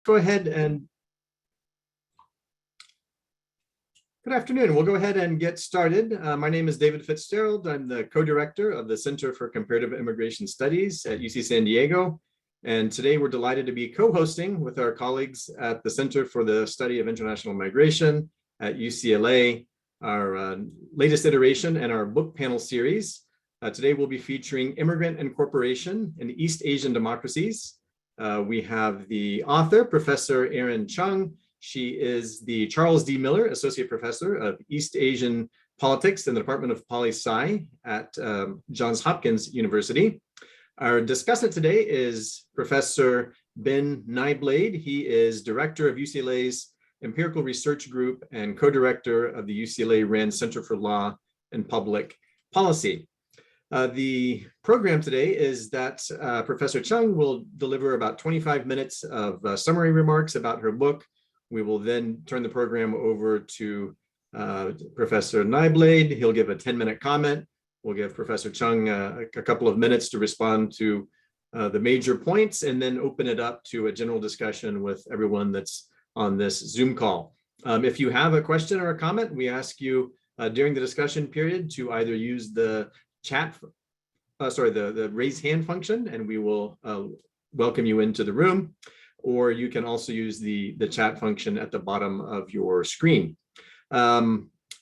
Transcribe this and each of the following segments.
Go ahead and good afternoon. We'll go ahead and get started. My name is David Fitzgerald. I'm the co-director of the Center for Comparative Immigration Studies at UC San Diego. And today we're delighted to be co-hosting with our colleagues at the Center for the Study of International Migration at UCLA, our latest iteration and our book panel series. Today we'll be featuring Immigrant Incorporation in East Asian Democracies. We have the author, Professor Erin Chung. She is the Charles D. Miller Associate Professor of East Asian Politics in the Department of Poli-Sci at Johns Hopkins University. Our discussant today is Professor Ben Nyblade. He is Director of UCLA's Empirical Research Group and co-director of the UCLA Rand Center for Law and Public Policy. The program today is that Professor Chung will deliver about 25 minutes of summary remarks about her book. We will then turn the program over to Professor Nyblade. He'll give a 10-minute comment. We'll give Professor Chung a couple of minutes to respond to the major points and then open it up to a general discussion with everyone that's on this Zoom call. If you have a question or a comment, we ask you during the discussion period to either use the the raise hand function, and we will welcome you into the room, or you can also use the chat function at the bottom of your screen.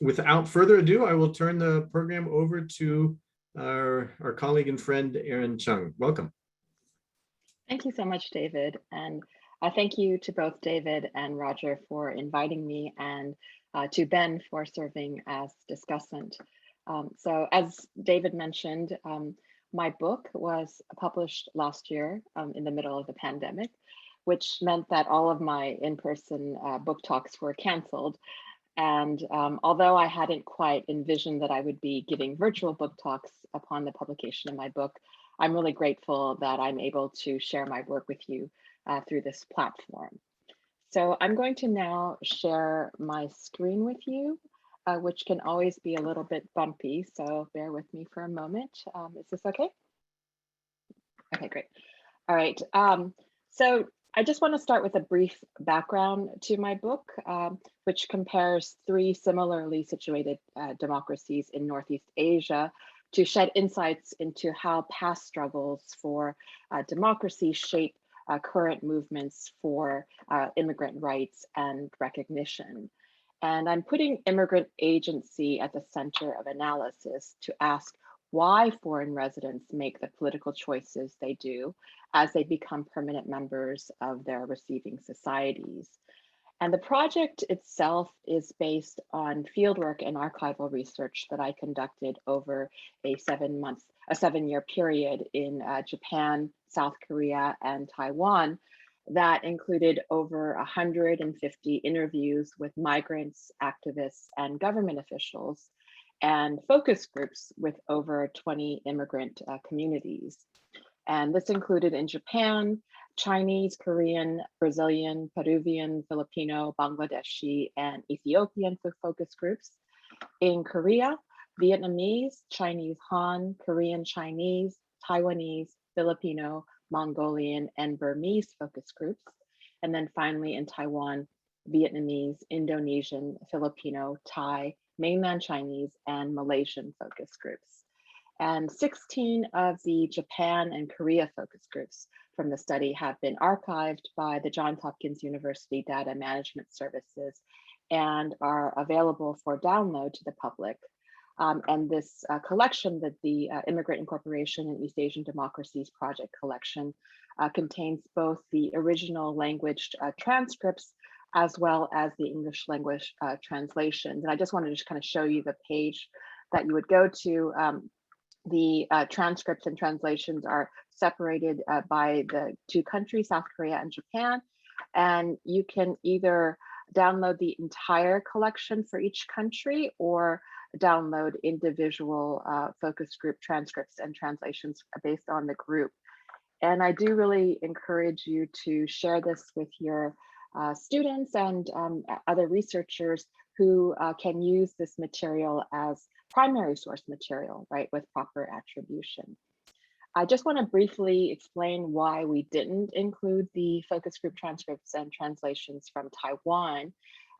Without further ado, I will turn the program over to our colleague and friend, Erin Chung. Welcome. Thank you so much, David. And thank you to both David and Roger for inviting me, and to Ben for serving as discussant. So as David mentioned, my book was published last year in the middle of the pandemic, which meant that all of my in-person book talks were canceled. And although I hadn't quite envisioned that I would be giving virtual book talks upon the publication of my book, I'm really grateful that I'm able to share my work with you through this platform. So I'm going to now share my screen with you, which can always be a little bit bumpy, so bear with me for a moment. Is this okay? Okay, great. All right, so I just want to start with a brief background to my book, which compares three similarly situated democracies in Northeast Asia to shed insights into how past struggles for democracy shape current movements for immigrant rights and recognition. And I'm putting immigrant agency at the center of analysis to ask why foreign residents make the political choices they do as they become permanent members of their receiving societies. And the project itself is based on fieldwork and archival research that I conducted over a 7-year period in Japan, South Korea, and Taiwan, that included over 150 interviews with migrants, activists, and government officials, and focus groups with over 20 immigrant communities. And this included in Japan, Chinese, Korean, Brazilian, Peruvian, Filipino, Bangladeshi, and Ethiopian focus groups. In Korea, Vietnamese, Chinese Han, Korean Chinese, Taiwanese, Filipino, Mongolian, and Burmese focus groups. And then finally in Taiwan, Vietnamese, Indonesian, Filipino, Thai, mainland Chinese, and Malaysian focus groups. And 16 of the Japan and Korea focus groups from the study have been archived by the Johns Hopkins University Data Management Services and are available for download to the public. And this collection, that the Immigrant Incorporation and East Asian Democracies Project collection, contains both the original language transcripts as well as the English language translations. And I just wanted to kind of show you the page that you would go to. The transcripts and translations are separated by the two countries, South Korea and Japan. And you can either download the entire collection for each country or download individual focus group transcripts and translations based on the group. And I do really encourage you to share this with your students and other researchers who can use this material as primary source material, right, with proper attribution. I just want to briefly explain why we didn't include the focus group transcripts and translations from Taiwan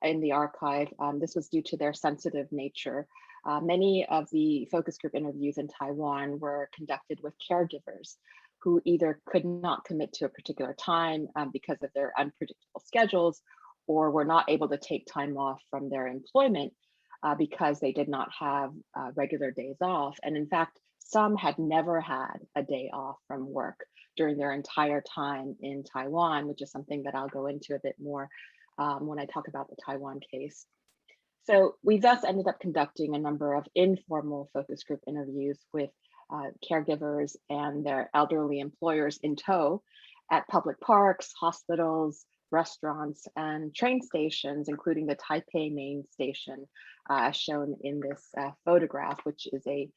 in the archive. This was due to their sensitive nature. Many of the focus group interviews in Taiwan were conducted with caregivers who either could not commit to a particular time because of their unpredictable schedules, or were not able to take time off from their employment because they did not have regular days off. And in fact, some had never had a day off from work during their entire time in Taiwan, which is something that I'll go into a bit more when I talk about the Taiwan case. So we thus ended up conducting a number of informal focus group interviews with caregivers and their elderly employers in tow at public parks, hospitals, restaurants, and train stations, including the Taipei main station, as shown in this photograph, which is a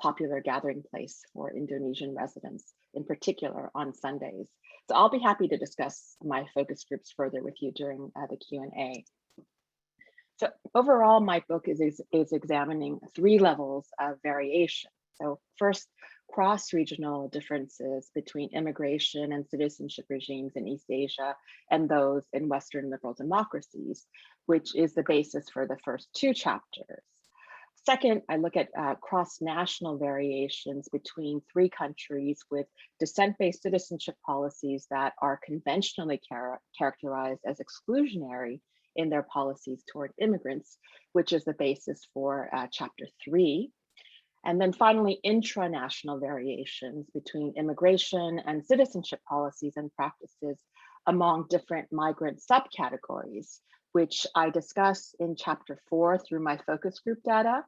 popular gathering place for Indonesian residents, in particular on Sundays. So I'll be happy to discuss my focus groups further with you during the Q&A. So overall, my book is examining 3 levels of variation. So first, cross-regional differences between immigration and citizenship regimes in East Asia and those in Western liberal democracies, which is the basis for the first 2 chapters. Second, I look at cross-national variations between 3 countries with descent-based citizenship policies that are conventionally characterized as exclusionary in their policies toward immigrants, which is the basis for chapter 3. And then finally, intranational variations between immigration and citizenship policies and practices among different migrant subcategories, which I discuss in chapter 4 through my focus group data,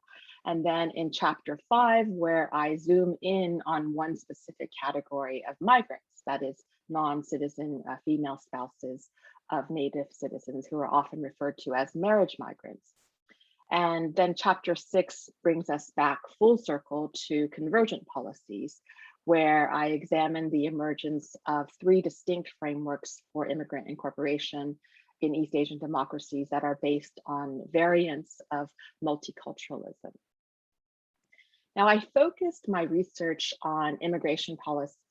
and then in chapter 5, where I zoom in on one specific category of migrants, that is non-citizen female spouses of native citizens, who are often referred to as marriage migrants. And then chapter 6 brings us back full circle to convergent policies, where I examine the emergence of 3 distinct frameworks for immigrant incorporation in East Asian democracies that are based on variants of multiculturalism. Now, I focused my research on immigration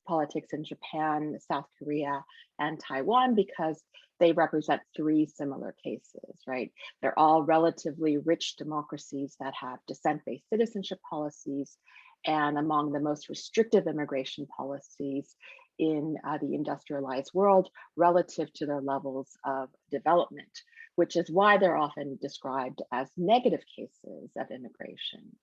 politics in Japan, South Korea, and Taiwan because they represent 3 similar cases, right? They're all relatively rich democracies that have descent-based citizenship policies, and among the most restrictive immigration policies in the industrialized world relative to their levels of development, which is why they're often described as negative cases of immigration.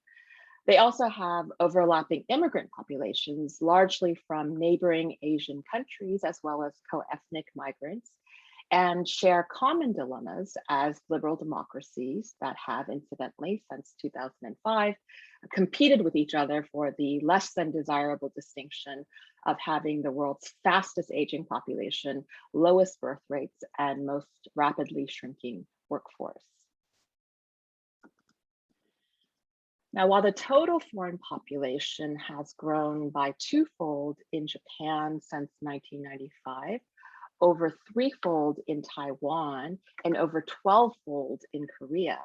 They also have overlapping immigrant populations, largely from neighboring Asian countries, as well as co-ethnic migrants, and share common dilemmas as liberal democracies that have, incidentally, since 2005, competed with each other for the less than desirable distinction of having the world's fastest aging population, lowest birth rates, and most rapidly shrinking workforce. Now, while the total foreign population has grown by 2-fold in Japan since 1995, over 3-fold in Taiwan, and over 12-fold in Korea,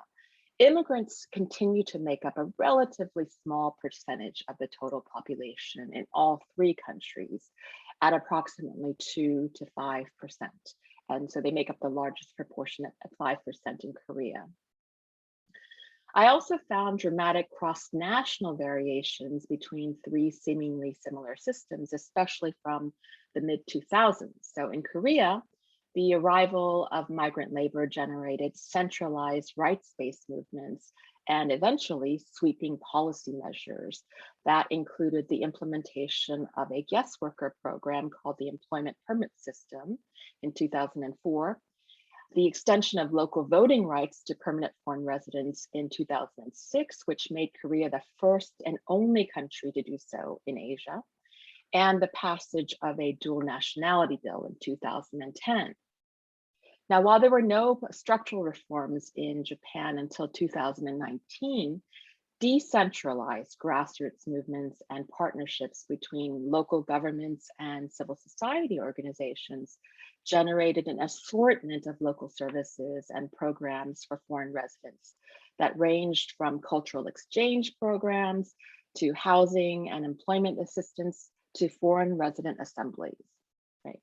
immigrants continue to make up a relatively small percentage of the total population in all 3 countries at approximately 2 to 5%. And so they make up the largest proportion at 5% in Korea. I also found dramatic cross-national variations between 3 seemingly similar systems, especially from the mid-2000s. So in Korea, the arrival of migrant labor generated centralized rights-based movements and eventually sweeping policy measures that included the implementation of a guest worker program called the Employment Permit System in 2004, the extension of local voting rights to permanent foreign residents in 2006, which made Korea the first and only country to do so in Asia, and the passage of a dual nationality bill in 2010. Now, while there were no structural reforms in Japan until 2019, decentralized grassroots movements and partnerships between local governments and civil society organizations generated an assortment of local services and programs for foreign residents that ranged from cultural exchange programs to housing and employment assistance to foreign resident assemblies, right?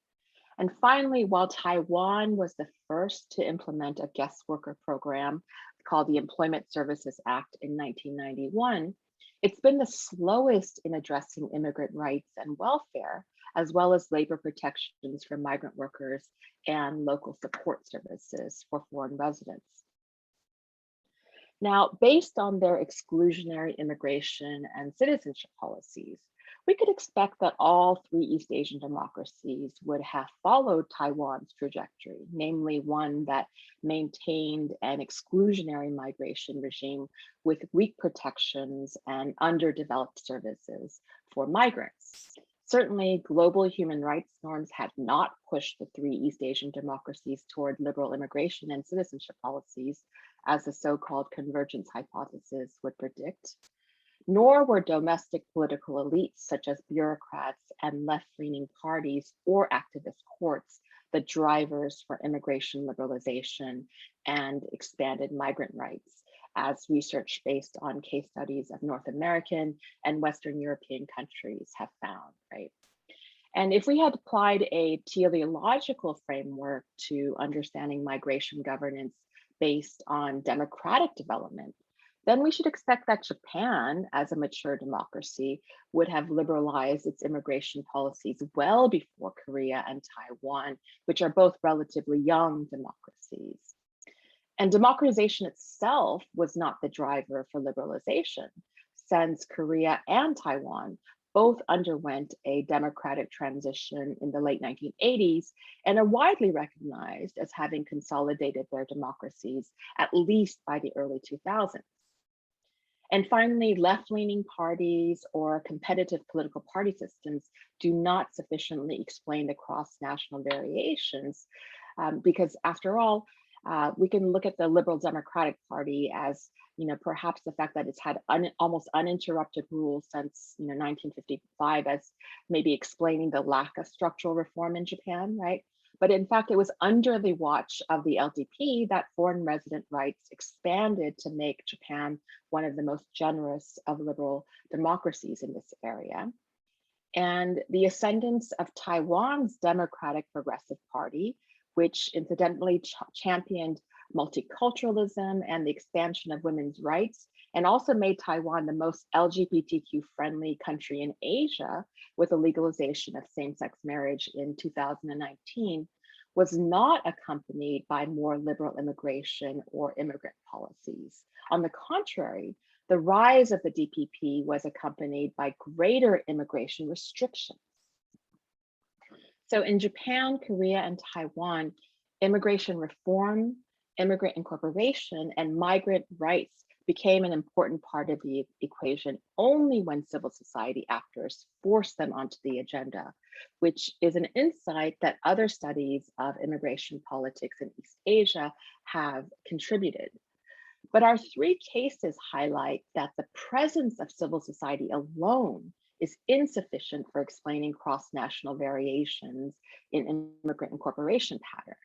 And finally, while Taiwan was the first to implement a guest worker program called the Employment Services Act in 1991, it's been the slowest in addressing immigrant rights and welfare, as well as labor protections for migrant workers and local support services for foreign residents. Now, based on their exclusionary immigration and citizenship policies, we could expect that all three East Asian democracies would have followed Taiwan's trajectory, namely one that maintained an exclusionary migration regime with weak protections and underdeveloped services for migrants. Certainly, global human rights norms had not pushed the three East Asian democracies toward liberal immigration and citizenship policies, as the so-called convergence hypothesis would predict, nor were domestic political elites such as bureaucrats and left-leaning parties or activist courts the drivers for immigration liberalization and expanded migrant rights, as research based on case studies of North American and Western European countries have found, right? And if we had applied a teleological framework to understanding migration governance based on democratic development, then we should expect that Japan, as a mature democracy, would have liberalized its immigration policies well before Korea and Taiwan, which are both relatively young democracies. And democratization itself was not the driver for liberalization, since Korea and Taiwan both underwent a democratic transition in the late 1980s and are widely recognized as having consolidated their democracies, at least by the early 2000s. And finally, left-leaning parties or competitive political party systems do not sufficiently explain the cross-national variations, because after all, we can look at the Liberal Democratic Party as, perhaps the fact that it's had almost uninterrupted rule since 1955 as maybe explaining the lack of structural reform in Japan, right? But in fact, it was under the watch of the LDP that foreign resident rights expanded to make Japan one of the most generous of liberal democracies in this area. And the ascendance of Taiwan's Democratic Progressive Party, which incidentally championed multiculturalism and the expansion of women's rights, and also made Taiwan the most LGBTQ-friendly country in Asia with the legalization of same-sex marriage in 2019, was not accompanied by more liberal immigration or immigrant policies. On the contrary, the rise of the DPP was accompanied by greater immigration restrictions. So in Japan, Korea, and Taiwan, immigration reform, immigrant incorporation, and migrant rights became an important part of the equation only when civil society actors forced them onto the agenda, which is an insight that other studies of immigration politics in East Asia have contributed. But our three cases highlight that the presence of civil society alone is insufficient for explaining cross-national variations in immigrant incorporation patterns.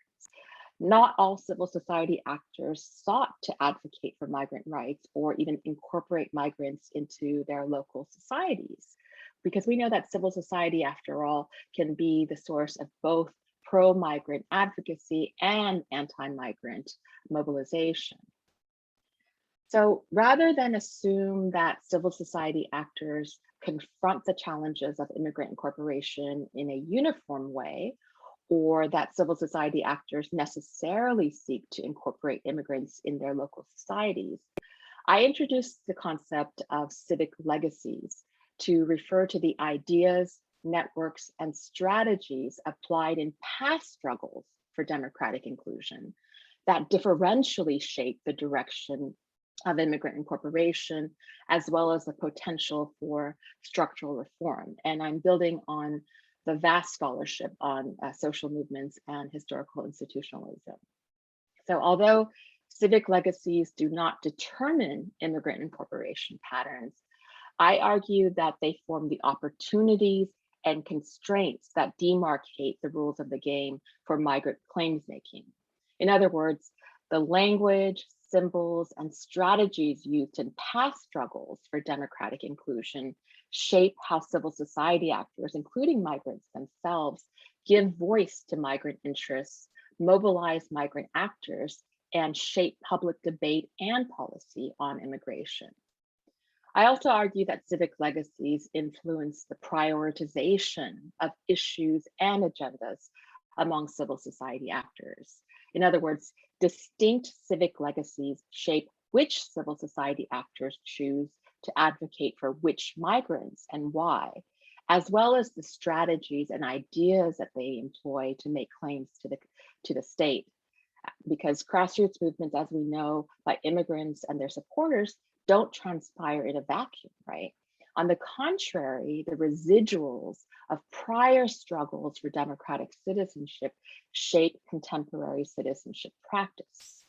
Not all civil society actors sought to advocate for migrant rights or even incorporate migrants into their local societies, because we know that civil society, after all, can be the source of both pro-migrant advocacy and anti-migrant mobilization. So rather than assume that civil society actors confront the challenges of immigrant incorporation in a uniform way, or that civil society actors necessarily seek to incorporate immigrants in their local societies, I introduced the concept of civic legacies to refer to the ideas, networks, and strategies applied in past struggles for democratic inclusion that differentially shape the direction of immigrant incorporation, as well as the potential for structural reform. And I'm building on the vast scholarship on social movements and historical institutionalism. So although civic legacies do not determine immigrant incorporation patterns, I argue that they form the opportunities and constraints that demarcate the rules of the game for migrant claims making. In other words, the language, symbols, and strategies used in past struggles for democratic inclusion shape how civil society actors, including migrants themselves, give voice to migrant interests, mobilize migrant actors, and shape public debate and policy on immigration. I also argue that civic legacies influence the prioritization of issues and agendas among civil society actors. In other words, distinct civic legacies shape which civil society actors choose to advocate for which migrants and why, as well as the strategies and ideas that they employ to make claims to the state. Because grassroots movements, as we know, by immigrants and their supporters, don't transpire in a vacuum, right? On the contrary, the residuals of prior struggles for democratic citizenship shape contemporary citizenship practice.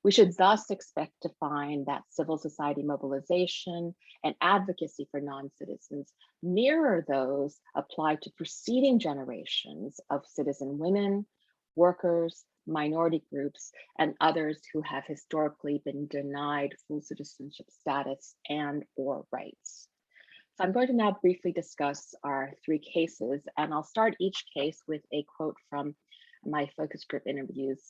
We should thus expect to find that civil society mobilization and advocacy for non-citizens mirror those applied to preceding generations of citizen women, workers, minority groups, and others who have historically been denied full citizenship status and or rights. So I'm going to now briefly discuss our three cases, and I'll start each case with a quote from my focus group interviews.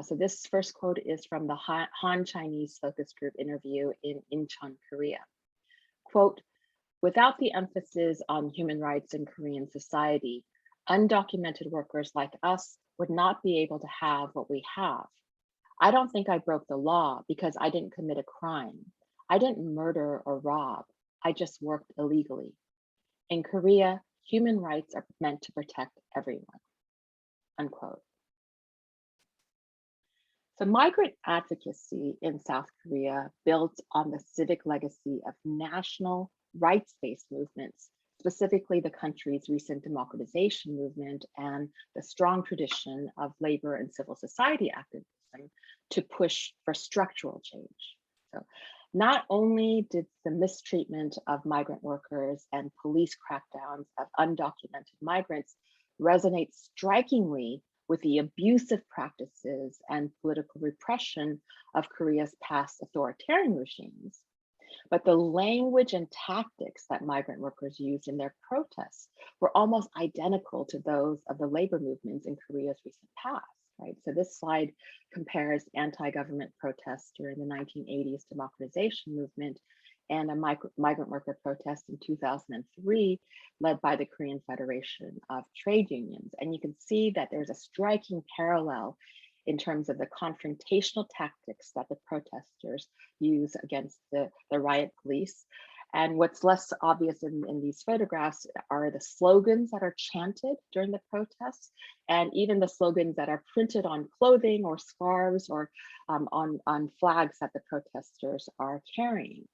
So this first quote is from the Han Chinese focus group interview in Incheon, Korea. Quote, "Without the emphasis on human rights in Korean society, undocumented workers like us would not be able to have what we have. I don't think I broke the law because I didn't commit a crime. I didn't murder or rob. I just worked illegally. In Korea, human rights are meant to protect everyone." Unquote. So migrant advocacy in South Korea built on the civic legacy of national rights-based movements, specifically the country's recent democratization movement and the strong tradition of labor and civil society activism to push for structural change. So not only did the mistreatment of migrant workers and police crackdowns of undocumented migrants resonate strikingly with the abusive practices and political repression of Korea's past authoritarian regimes, but the language and tactics that migrant workers used in their protests were almost identical to those of the labor movements in Korea's recent past, right? So this slide compares anti-government protests during the 1980s democratization movement and a migrant worker protest in 2003, led by the Korean Federation of Trade Unions. And you can see that there's a striking parallel in terms of the confrontational tactics that the protesters use against the riot police. And what's less obvious in these photographs are the slogans that are chanted during the protests, and even the slogans that are printed on clothing or scarves or on flags that the protesters are carrying.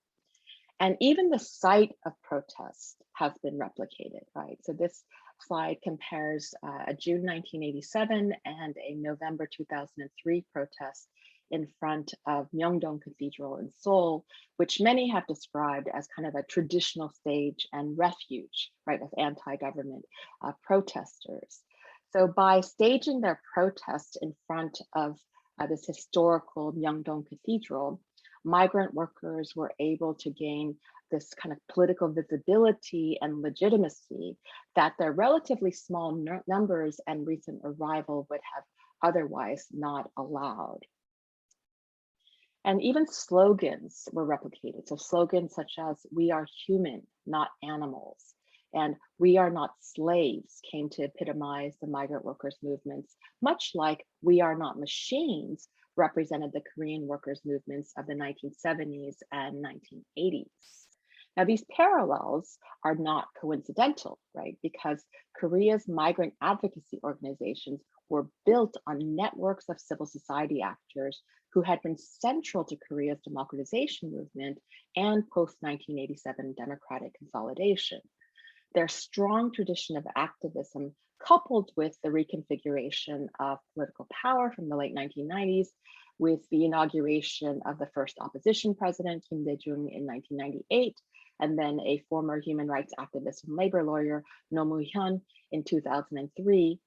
And even the site of protest has been replicated, right? So this slide compares a June 1987 and a November 2003 protest in front of Myeongdong Cathedral in Seoul, which many have described as kind of a traditional stage and refuge, right, of anti-government protesters. So by staging their protests in front of this historical Myeongdong Cathedral, migrant workers were able to gain this kind of political visibility and legitimacy that their relatively small numbers and recent arrival would have otherwise not allowed. And even slogans were replicated. So slogans such as "We are human, not animals," and "We are not slaves" came to epitomize the migrant workers' movements, much like "We are not machines" represented the Korean workers' movements of the 1970s and 1980s. Now, these parallels are not coincidental, right? Because Korea's migrant advocacy organizations were built on networks of civil society actors who had been central to Korea's democratization movement and post-1987 democratic consolidation. Their strong tradition of activism, coupled with the reconfiguration of political power from the late 1990s, with the inauguration of the first opposition president, Kim Dae-jung, in 1998, and then a former human rights activist and labor lawyer, Roh Moo-hyun, in 2003,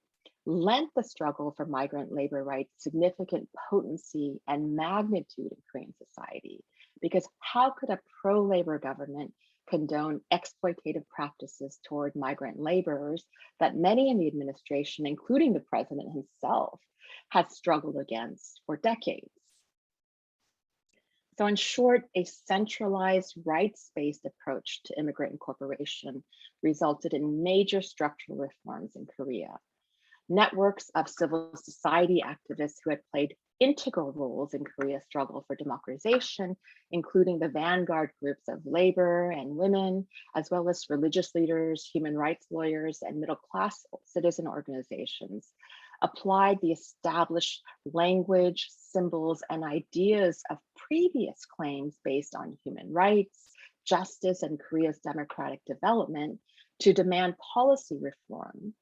lent the struggle for migrant labor rights significant potency and magnitude in Korean society. Because how could a pro-labor government condone exploitative practices toward migrant laborers that many in the administration, including the president himself, had struggled against for decades. So in short, a centralized rights-based approach to immigrant incorporation resulted in major structural reforms in Korea. Networks of civil society activists who had played integral roles in Korea's struggle for democratization, including the vanguard groups of labor and women, as well as religious leaders, human rights lawyers, and middle-class citizen organizations, applied the established language, symbols, and ideas of previous claims based on human rights, justice, and Korea's democratic development to demand policy reform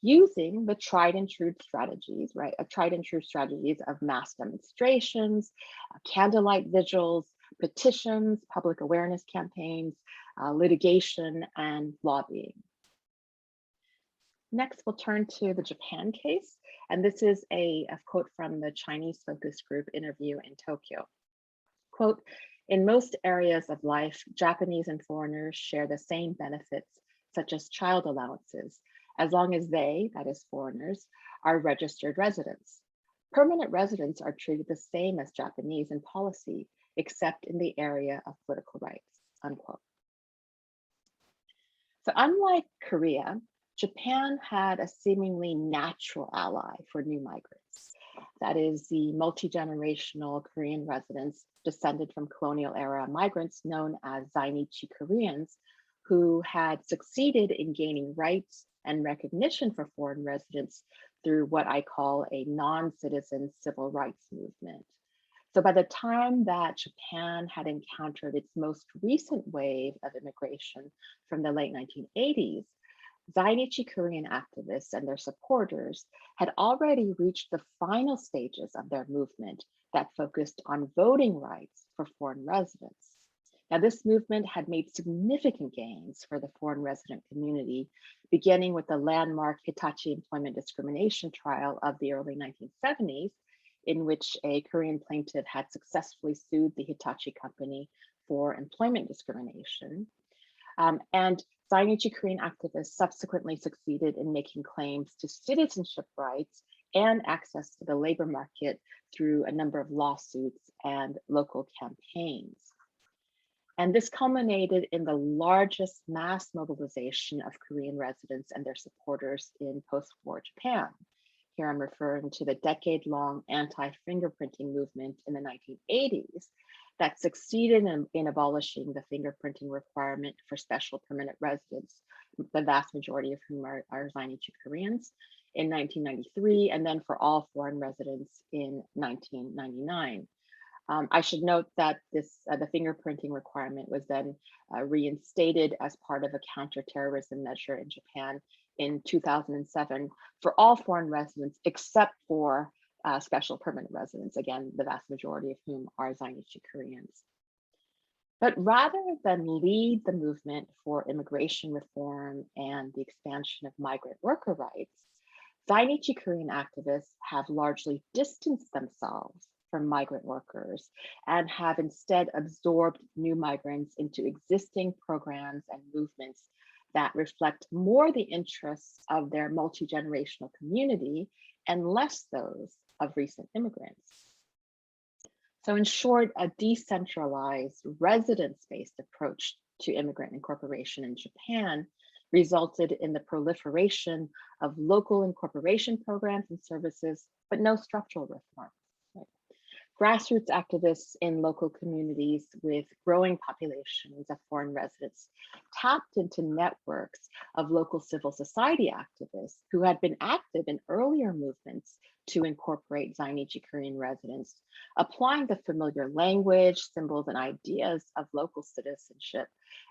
using the tried and true strategies, right? Tried and true strategies of mass demonstrations, candlelight vigils, petitions, public awareness campaigns, litigation, and lobbying. Next, we'll turn to the Japan case. And this is a quote from the Chinese focus group interview in Tokyo. Quote, "In most areas of life, Japanese and foreigners share the same benefits, such as child allowances, as long as they, that is foreigners, are registered residents. Permanent residents are treated the same as Japanese in policy, except in the area of political rights," unquote. So unlike Korea, Japan had a seemingly natural ally for new migrants. That is the multi-generational Korean residents descended from colonial era migrants known as Zainichi Koreans, who had succeeded in gaining rights and recognition for foreign residents through what I call a non-citizen civil rights movement. So by the time that Japan had encountered its most recent wave of immigration from the late 1980s, Zainichi Korean activists and their supporters had already reached the final stages of their movement that focused on voting rights for foreign residents. Now, this movement had made significant gains for the foreign resident community, beginning with the landmark Hitachi employment discrimination trial of the early 1970s, in which a Korean plaintiff had successfully sued the Hitachi company for employment discrimination. And Zainichi Korean activists subsequently succeeded in making claims to citizenship rights and access to the labor market through a number of lawsuits and local campaigns. And this culminated in the largest mass mobilization of Korean residents and their supporters in post-war Japan. Here I'm referring to the decade-long anti-fingerprinting movement in the 1980s that succeeded in abolishing the fingerprinting requirement for special permanent residents, the vast majority of whom are Zainichi Koreans, in 1993, and then for all foreign residents in 1999. I should note that the fingerprinting requirement was then reinstated as part of a counterterrorism measure in Japan in 2007 for all foreign residents except for special permanent residents, again, the vast majority of whom are Zainichi Koreans. But rather than lead the movement for immigration reform and the expansion of migrant worker rights, Zainichi Korean activists have largely distanced themselves from migrant workers and have instead absorbed new migrants into existing programs and movements that reflect more the interests of their multi-generational community and less those of recent immigrants. So in short, a decentralized residence-based approach to immigrant incorporation in Japan resulted in the proliferation of local incorporation programs and services, but no structural reform. Grassroots activists in local communities with growing populations of foreign residents tapped into networks of local civil society activists who had been active in earlier movements to incorporate Zainichi Korean residents, applying the familiar language, symbols, and ideas of local citizenship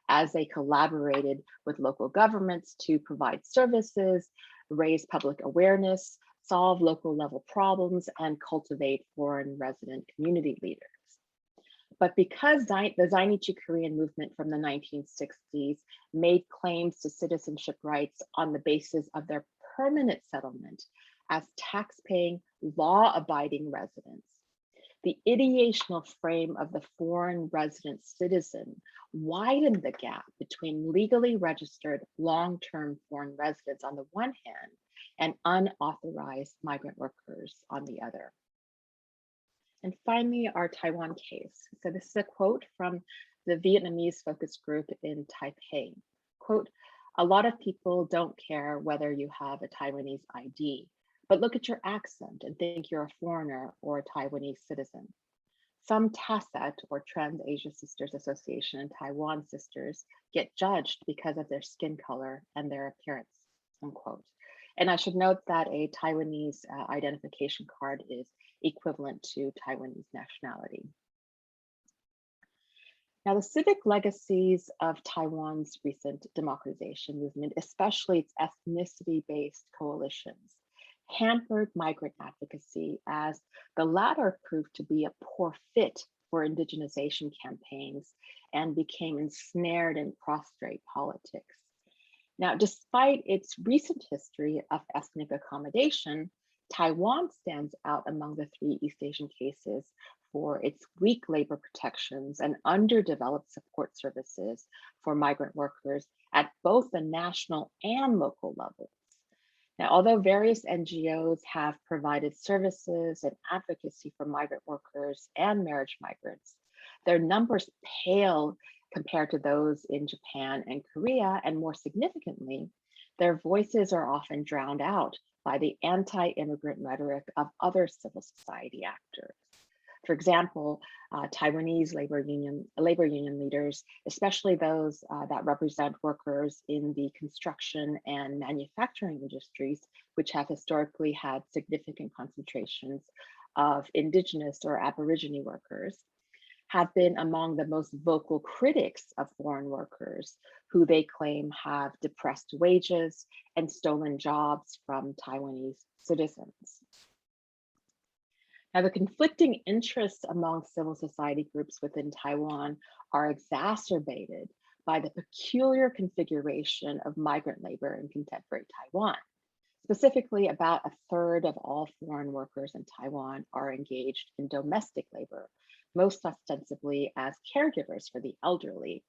as they collaborated with local governments to provide services, raise public awareness, solve local level problems, and cultivate foreign resident community leaders. But because the Zainichi Korean movement from the 1960s made claims to citizenship rights on the basis of their permanent settlement as tax-paying, law-abiding residents, the ideational frame of the foreign resident citizen widened the gap between legally registered long-term foreign residents on the one hand and unauthorized migrant workers on the other. And finally, our Taiwan case. So this is a quote from the Vietnamese focus group in Taipei. Quote, "A lot of people don't care whether you have a Taiwanese ID, but look at your accent and think you're a foreigner or a Taiwanese citizen. Some TASET, or Trans-Asia Sisters Association, and Taiwan sisters get judged because of their skin color and their appearance," unquote. And I should note that a Taiwanese identification card is equivalent to Taiwanese nationality. Now, the civic legacies of Taiwan's recent democratization movement, especially its ethnicity-based coalitions, hampered migrant advocacy, as the latter proved to be a poor fit for indigenization campaigns and became ensnared in prostrate politics. Now, despite its recent history of ethnic accommodation, Taiwan stands out among the three East Asian cases for its weak labor protections and underdeveloped support services for migrant workers at both the national and local levels. Now, although various NGOs have provided services and advocacy for migrant workers and marriage migrants, their numbers pale compared to those in Japan and Korea, and more significantly, their voices are often drowned out by the anti-immigrant rhetoric of other civil society actors. For example, Taiwanese labor union leaders, especially those that represent workers in the construction and manufacturing industries, which have historically had significant concentrations of indigenous or Aborigine workers, have been among the most vocal critics of foreign workers, who they claim have depressed wages and stolen jobs from Taiwanese citizens. Now, the conflicting interests among civil society groups within Taiwan are exacerbated by the peculiar configuration of migrant labor in contemporary Taiwan. Specifically, about a third of all foreign workers in Taiwan are engaged in domestic labor, most ostensibly as caregivers for the elderly.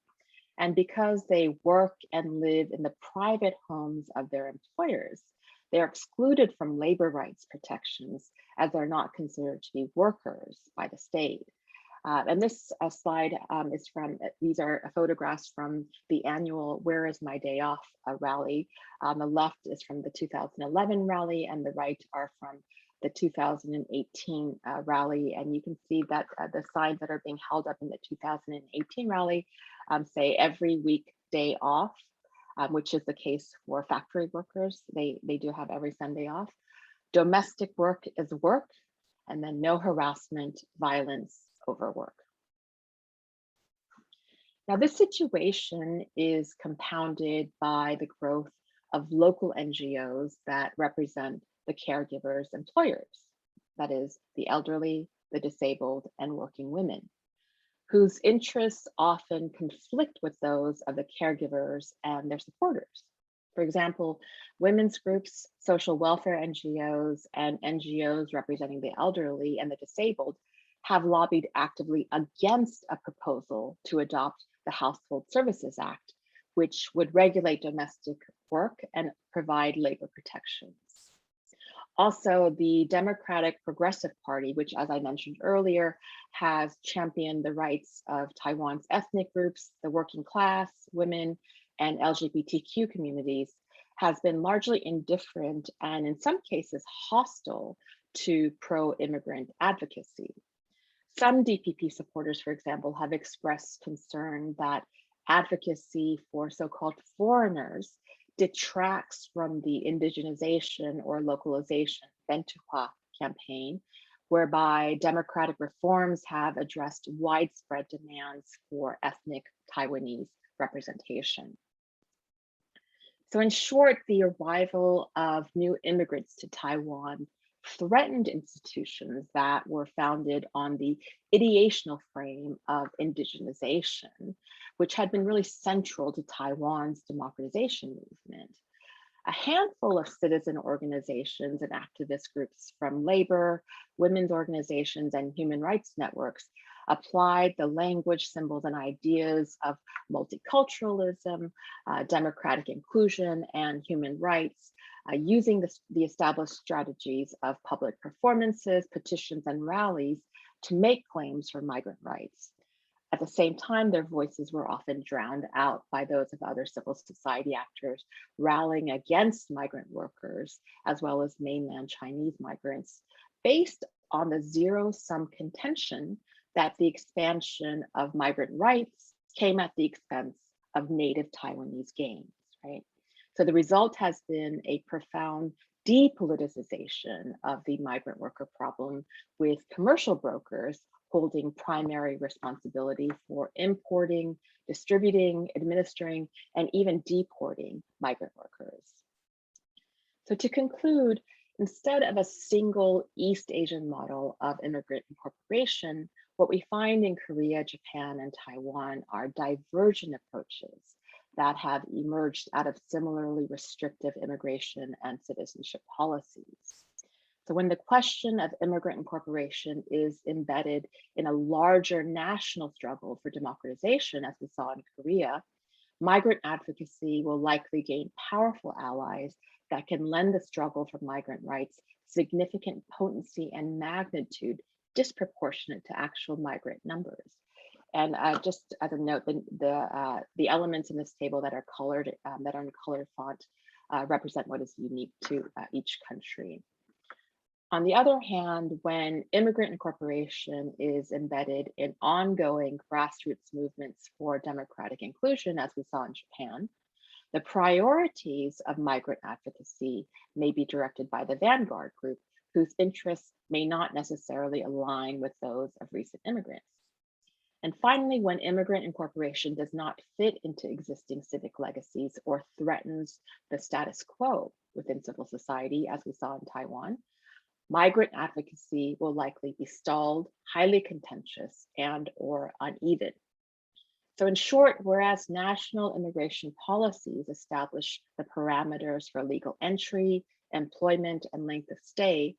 And because they work and live in the private homes of their employers, they're excluded from labor rights protections, as they're not considered to be workers by the state. And this slide is from, these are photographs from the annual Where Is My Day Off rally. On the left is from the 2011 rally, and the right are from the 2018 rally. And you can see that the signs that are being held up in the 2018 rally say every week day off, which is the case for factory workers. They do have every Sunday off. Domestic work is work, and then no harassment, violence over work. Now, this situation is compounded by the growth of local NGOs that represent the caregivers' employers, that is, the elderly, the disabled, and working women, whose interests often conflict with those of the caregivers and their supporters. For example, women's groups, social welfare NGOs, and NGOs representing the elderly and the disabled have lobbied actively against a proposal to adopt the Household Services Act, which would regulate domestic work and provide labor protections. Also, the Democratic Progressive Party, which, as I mentioned earlier, has championed the rights of Taiwan's ethnic groups, the working class, women, and LGBTQ communities, has been largely indifferent and in some cases hostile to pro-immigrant advocacy. Some DPP supporters, for example, have expressed concern that advocacy for so-called foreigners detracts from the indigenization or localization Bentuhua campaign, whereby democratic reforms have addressed widespread demands for ethnic Taiwanese representation. So in short, the arrival of new immigrants to Taiwan threatened institutions that were founded on the ideational frame of indigenization, which had been really central to Taiwan's democratization movement. A handful of citizen organizations and activist groups from labor, women's organizations, and human rights networks applied the language, symbols, and ideas of multiculturalism, democratic inclusion, and human rights, using the established strategies of public performances, petitions, and rallies to make claims for migrant rights. At the same time, their voices were often drowned out by those of other civil society actors rallying against migrant workers, as well as mainland Chinese migrants, based on the zero-sum contention that the expansion of migrant rights came at the expense of native Taiwanese gains, right? So the result has been a profound depoliticization of the migrant worker problem, with commercial brokers holding primary responsibility for importing, distributing, administering, and even deporting migrant workers. So to conclude, instead of a single East Asian model of immigrant incorporation, what we find in Korea, Japan, and Taiwan are divergent approaches that have emerged out of similarly restrictive immigration and citizenship policies. So when the question of immigrant incorporation is embedded in a larger national struggle for democratization, as we saw in Korea, migrant advocacy will likely gain powerful allies that can lend the struggle for migrant rights significant potency and magnitude disproportionate to actual migrant numbers. And just as a note, the elements in this table that are colored, that are in colored font, represent what is unique to each country. On the other hand, when immigrant incorporation is embedded in ongoing grassroots movements for democratic inclusion, as we saw in Japan, the priorities of migrant advocacy may be directed by the vanguard group, whose interests may not necessarily align with those of recent immigrants. And finally, when immigrant incorporation does not fit into existing civic legacies or threatens the status quo within civil society, as we saw in Taiwan, migrant advocacy will likely be stalled, highly contentious, and/or uneven. So in short, whereas national immigration policies establish the parameters for legal entry, employment, and length of stay,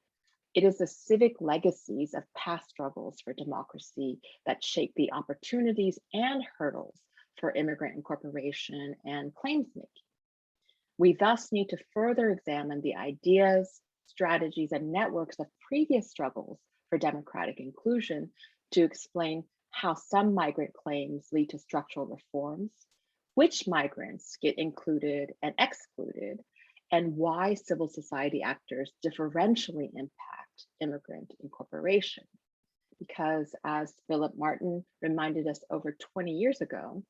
it is the civic legacies of past struggles for democracy that shape the opportunities and hurdles for immigrant incorporation and claims making. We thus need to further examine the ideas, strategies, and networks of previous struggles for democratic inclusion to explain how some migrant claims lead to structural reforms, which migrants get included and excluded, and why civil society actors differentially impact immigrant incorporation. Because as Philip Martin reminded us over 20 years ago,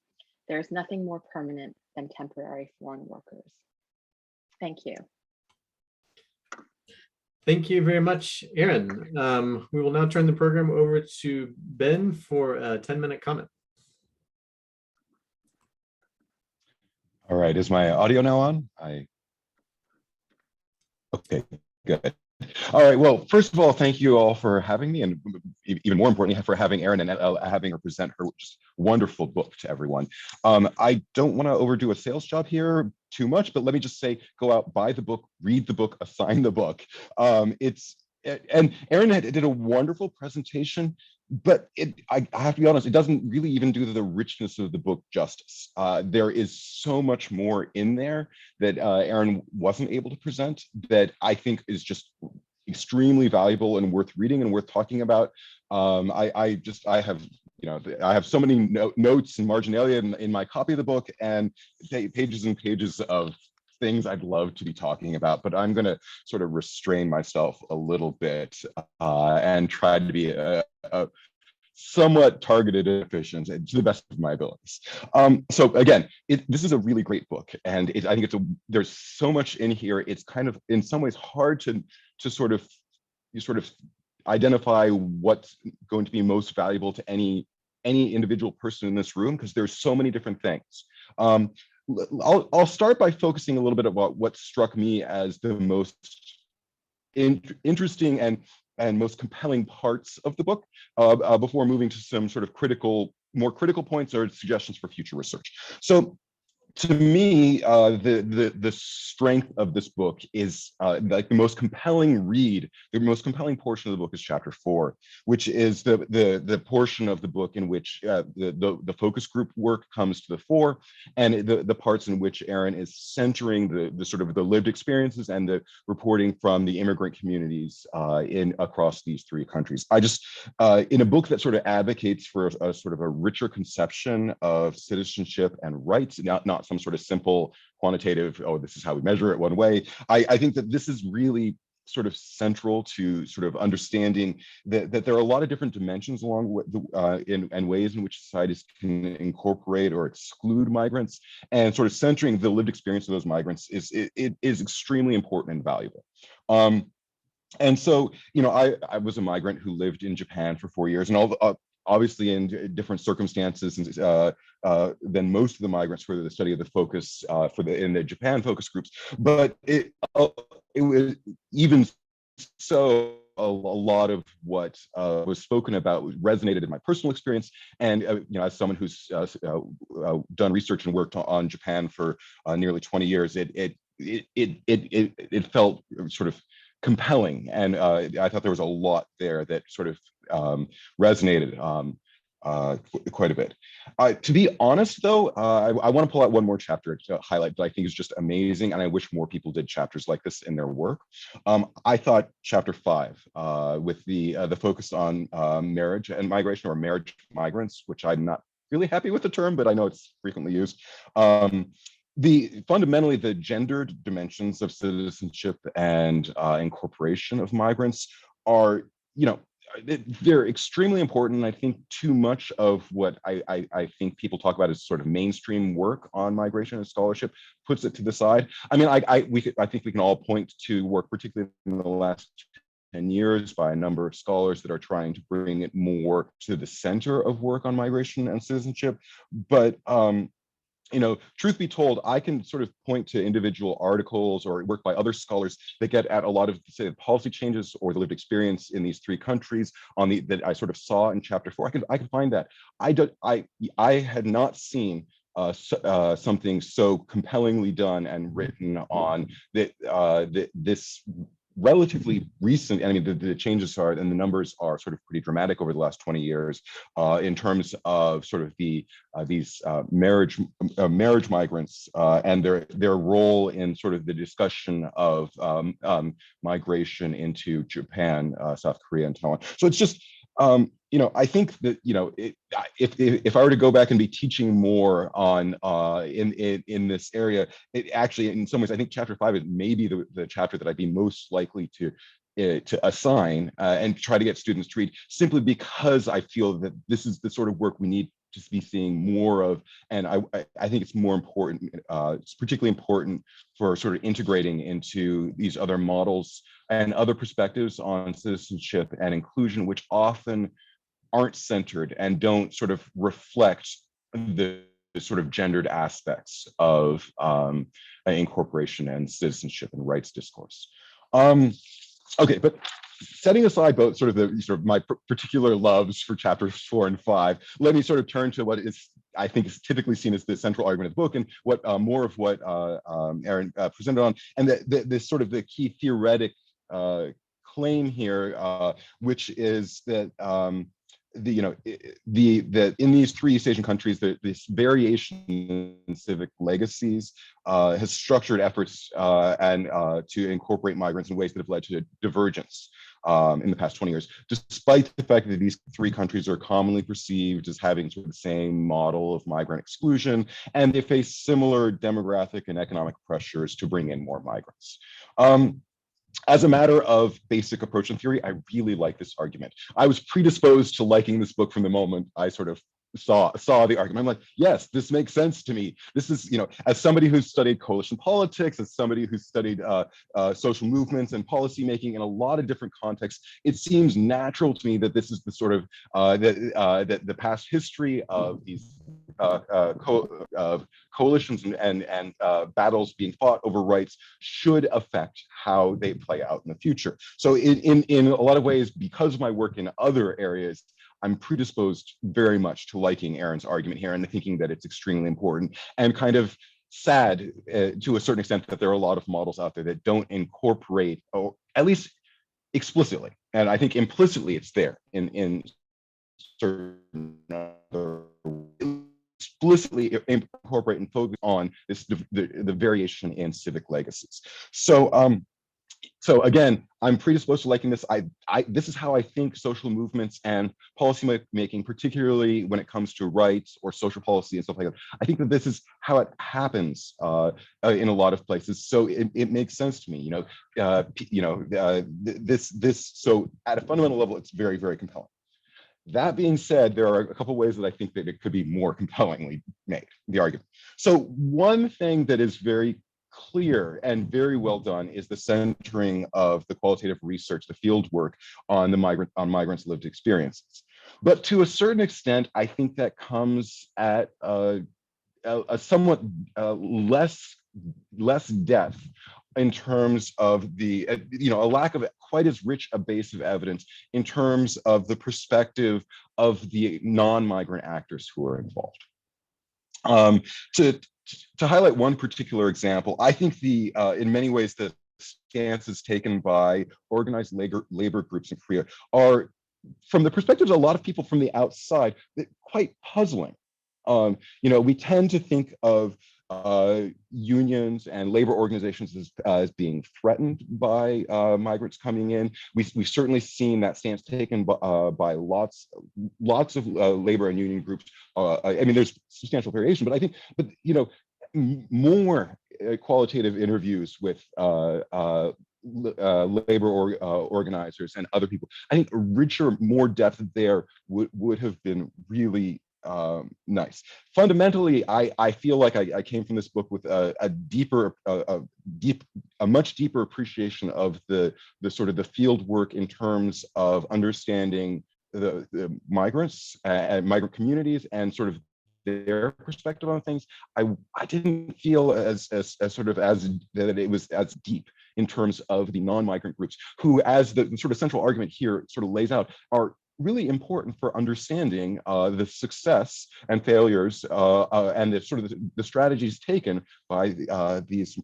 there's nothing more permanent than temporary foreign workers. Thank you. Thank you very much, Erin. We will now turn the program over to Ben for a 10-minute comment. All right, is my audio now on? Okay, good. All right, well, first of all, thank you all for having me, and even more importantly, for having Erin and having her present her just wonderful book to everyone. I don't want to overdo a sales job here too much, but let me just say, go out, buy the book, read the book, assign the book. And Erin did a wonderful presentation, but I have to be honest, it doesn't really even do the richness of the book justice. There is so much more in there that Erin wasn't able to present that I think is just extremely valuable and worth reading and worth talking about. I have so many notes and marginalia in my copy of the book, and pages and pages of things I'd love to be talking about, but I'm going to sort of restrain myself a little bit and try to be a somewhat targeted and efficient to the best of my abilities. So again, this is a really great book, and I think there's so much in here. It's kind of in some ways hard to sort of identify what's going to be most valuable to any individual person in this room, because there's so many different things. I'll start by focusing a little bit about what struck me as the most interesting and most compelling parts of the book before moving to some sort of more critical points or suggestions for future research. So To me, the strength of this book is like the most compelling read. The most compelling portion of the book is chapter 4, which is the portion of the book in which the focus group work comes to the fore, and the parts in which Erin is centering the sort of the lived experiences and the reporting from the immigrant communities in across these 3 countries. I just in a book that sort of advocates for a sort of a richer conception of citizenship and rights, not some sort of simple quantitative, oh, this is how we measure it one way. I think that this is really sort of central to sort of understanding that there are a lot of different dimensions along with and ways in which societies can incorporate or exclude migrants, and sort of centering the lived experience of those migrants is extremely important and valuable. And so, you know, I was a migrant who lived in Japan for 4 years, and obviously in different circumstances than most of the migrants for the study of the focus in the Japan focus groups. But it was even so. A lot of what was spoken about resonated in my personal experience, and you know, as someone who's done research and worked on Japan for nearly 20 years, it felt sort of compelling, and I thought there was a lot there that sort of resonated quite a bit. To be honest, though, I want to pull out one more chapter to highlight that I think is just amazing, and I wish more people did chapters like this in their work. I thought chapter 5, with the focus on marriage and migration, or marriage migrants, which I'm not really happy with the term, but I know it's frequently used. Fundamentally, the gendered dimensions of citizenship and incorporation of migrants are, you know, they're extremely important. I think too much of what I think people talk about as sort of mainstream work on migration and scholarship puts it to the side. I mean, I think we can all point to work, particularly in the last 10 years, by a number of scholars that are trying to bring it more to the center of work on migration and citizenship. But you know, truth be told, I can sort of point to individual articles or work by other scholars that get at a lot of, say, the policy changes or the lived experience in these 3 countries that I sort of saw in chapter 4. I can find that. I had not seen something so compellingly done and written on this relatively recent. I mean, the changes are, and the numbers are sort of pretty dramatic over the last 20 years in terms of sort of these marriage migrants and their role in sort of the discussion of migration into Japan, South Korea, and Taiwan. So it's just, you know, I think that, you know, if I were to go back and be teaching more on in this area, it actually, in some ways, I think chapter 5 is maybe the chapter that I'd be most likely to assign and try to get students to read, simply because I feel that this is the sort of work we need to be seeing more of, and I think it's more important. It's particularly important for sort of integrating into these other models and other perspectives on citizenship and inclusion, which often aren't centered and don't sort of reflect the sort of gendered aspects of incorporation and citizenship and rights discourse. Okay, but setting aside both sort of my particular loves for chapters 4 and 5, let me sort of turn to what is, I think, is typically seen as the central argument of the book, and what more of what Erin presented on, and this sort of the key theoretic claim here, which is that that in these 3 East Asian countries, this variation in civic legacies has structured efforts and to incorporate migrants in ways that have led to divergence in the past 20 years, despite the fact that these 3 countries are commonly perceived as having sort of the same model of migrant exclusion, and they face similar demographic and economic pressures to bring in more migrants. As a matter of basic approach and theory, I really like this argument. I was predisposed to liking this book from the moment I sort of saw the argument. I'm like, yes, this makes sense to me. This is, you know, as somebody who's studied coalition politics, as somebody who's studied social movements and policy making in a lot of different contexts, it seems natural to me that this is the sort of the past history of these coalitions and battles being fought over rights should affect how they play out in the future. So in a lot of ways, because of my work in other areas, I'm predisposed very much to liking Erin's argument here and thinking that it's extremely important, and kind of sad to a certain extent that there are a lot of models out there that don't incorporate, or at least explicitly, and I think implicitly it's there in certain other, explicitly incorporate and focus on this the variation in civic legacies. So again, I'm predisposed to liking this. This is how I think social movements and policy making, particularly when it comes to rights or social policy and stuff like that, I think that this is how it happens in a lot of places. So it makes sense to me, So at a fundamental level, it's very, very compelling. That being said, there are a couple ways that I think that it could be more compellingly made, the argument. So one thing that is very clear and very well done is the centering of the qualitative research, the field work on migrants' lived experiences. But to a certain extent, I think that comes at a somewhat less depth in terms of the, a lack of quite as rich a base of evidence in terms of the perspective of the non-migrant actors who are involved. To highlight one particular example, I think in many ways the stances taken by organized labor groups in Korea are, from the perspectives of a lot of people from the outside, quite puzzling. We tend to think of unions and labor organizations as being threatened by migrants coming in. We've certainly seen that stance taken by lots of labor and union groups. There's substantial variation, but I think, more qualitative interviews with labor organizers and other people, I think a richer, more depth there would have been really nice. Fundamentally, I feel like I came from this book with a much deeper appreciation of the sort of the field work in terms of understanding the migrants and migrant communities and sort of their perspective on things. I didn't feel as that it was as deep in terms of the non-migrant groups, who, as the sort of central argument here sort of lays out, are really important for understanding the success and failures and the strategies taken by these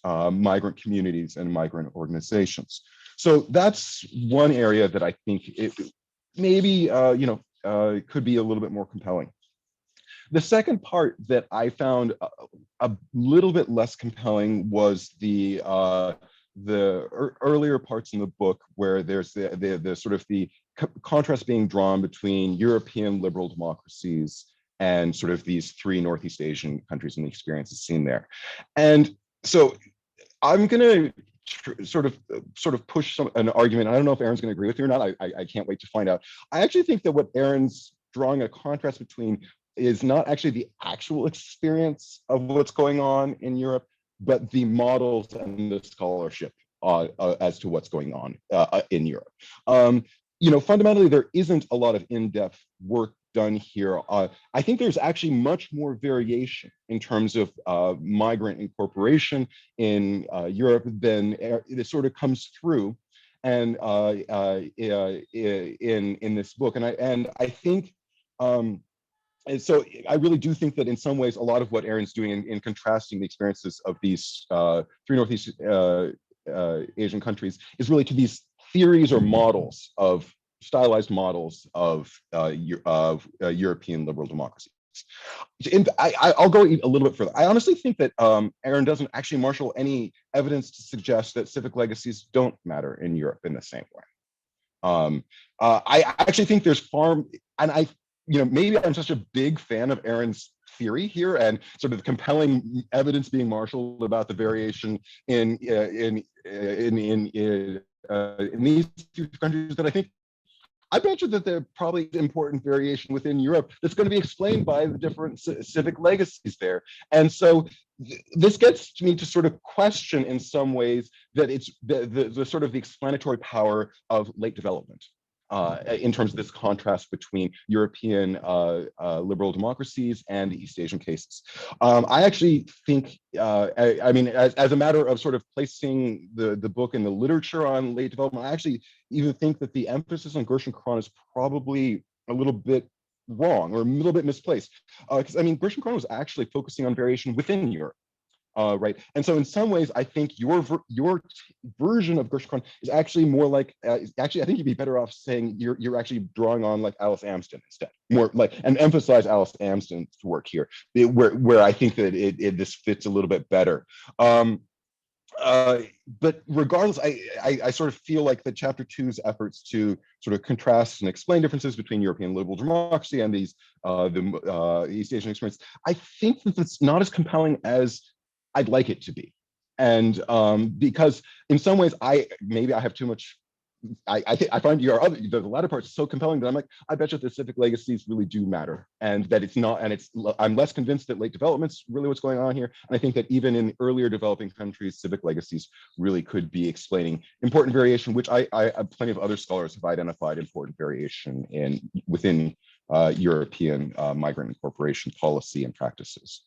migrant communities and migrant organizations. So that's one area that I think it maybe could be a little bit more compelling. The second part that I found a little bit less compelling was the earlier parts in the book where there's the sort of the contrast being drawn between European liberal democracies and sort of these three Northeast Asian countries and the experiences seen there. And so I'm going to sort of push an argument. I don't know if Erin's going to agree with me or not. I can't wait to find out. I actually think that what Erin's drawing a contrast between is not actually the actual experience of what's going on in Europe, but the models and the scholarship as to what's going on in Europe. Fundamentally, there isn't a lot of in-depth work done here. I think there's actually much more variation in terms of migrant incorporation in Europe than it sort of comes through and in this book. And I think. And so I really do think that in some ways, a lot of what Erin's doing in contrasting the experiences of these three Northeast Asian countries is really to these theories or models of stylized models of European liberal democracies. I'll go a little bit further. I honestly think that Erin doesn't actually marshal any evidence to suggest that civic legacies don't matter in Europe in the same way. I actually think there's maybe I'm such a big fan of Erin's theory here and sort of the compelling evidence being marshaled about the variation in these two countries that I bet you that there are probably important variation within Europe that's going to be explained by the different civic legacies there. And so this gets me to sort of question in some ways that it's the sort of the explanatory power of late development. In terms of this contrast between European liberal democracies and the East Asian cases. I actually think, as a matter of sort of placing the book in the literature on late development, I actually even think that the emphasis on Gershon Kron is probably a little bit wrong or a little bit misplaced. Because I mean, Gershon Korn was actually focusing on variation within Europe. Right, and so in some ways, I think your version of Gershon Korn is actually more like, actually, I think you'd be better off saying you're actually drawing on like Alice Amsden instead, more like, and emphasize Alice Amsden's work here, where I think that this fits a little bit better. But regardless, I sort of feel like the chapter 2's efforts to sort of contrast and explain differences between European liberal democracy and these the East Asian experience, I think that it's not as compelling as I'd like it to be. And because in some ways, maybe I have too much. I find the latter part so compelling that I'm like, I bet you the civic legacies really do matter, and that it's not, and I'm less convinced that late development's really what's going on here. And I think that even in earlier developing countries, civic legacies really could be explaining important variation, which I plenty of other scholars have identified important variation within European migrant incorporation policy and practices.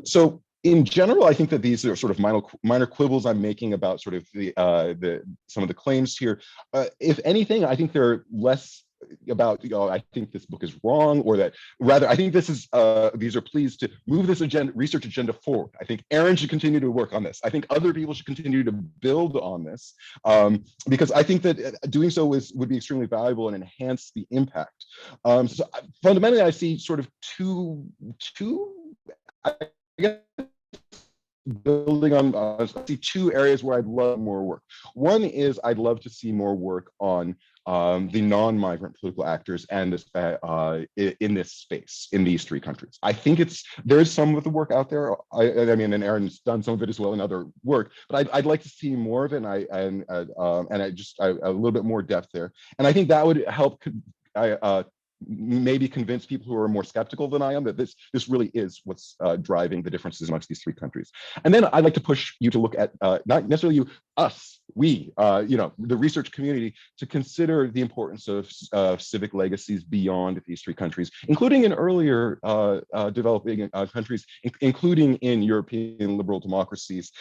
So in general, I think that these are sort of minor quibbles I'm making about sort of some of the claims here. If anything, I think they're less about, I think this book is wrong, or that rather, I think this is these are pleas to move this research agenda forward. I think Erin should continue to work on this. I think other people should continue to build on this, because I think that doing so would be extremely valuable and enhance the impact. So fundamentally, I see sort of two I guess, building on I see two areas where I'd love more work. One is I'd love to see more work on the non-migrant political actors and this in this space in these three countries. I think there's some of the work out there. I mean, and Erin's done some of it as well in other work, but I'd like to see more of it, and a little bit more depth there. And I think that would help maybe convince people who are more skeptical than I am that this really is what's driving the differences amongst these three countries. And then I'd like to push you to look at not necessarily you, us, we, the research community, to consider the importance of civic legacies beyond these three countries, including in earlier developing countries, including in European liberal democracies,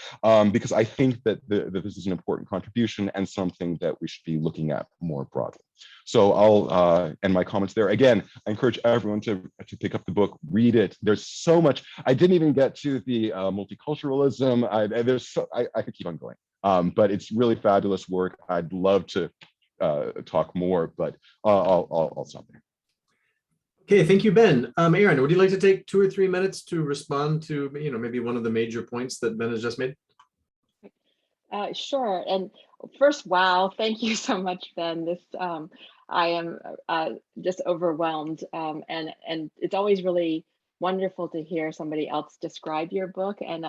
because I think that this is an important contribution and something that we should be looking at more broadly. So I'll end my comments there. Again, I encourage everyone to pick up the book, read it. There's so much. I didn't even get to the multiculturalism. I could keep on going. But it's really fabulous work. I'd love to talk more, but I'll stop there. Okay, thank you, Ben. Erin, would you like to take 2 or 3 minutes to respond to maybe one of the major points that Ben has just made? Sure. And first, wow, thank you so much, Ben. This I am just overwhelmed, and it's always really wonderful to hear somebody else describe your book, and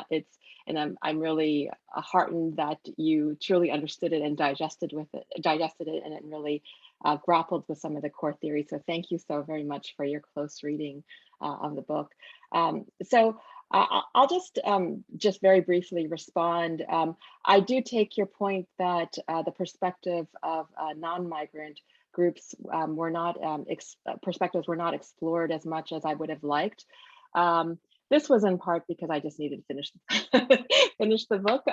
I'm really heartened that you truly understood it and digested it, and it really grappled with some of the core theories. So thank you so very much for your close reading of the book. I'll just very briefly respond. I do take your point that the perspective of non-migrant groups perspectives were not explored as much as I would have liked. This was in part because I just needed to finish finish the book.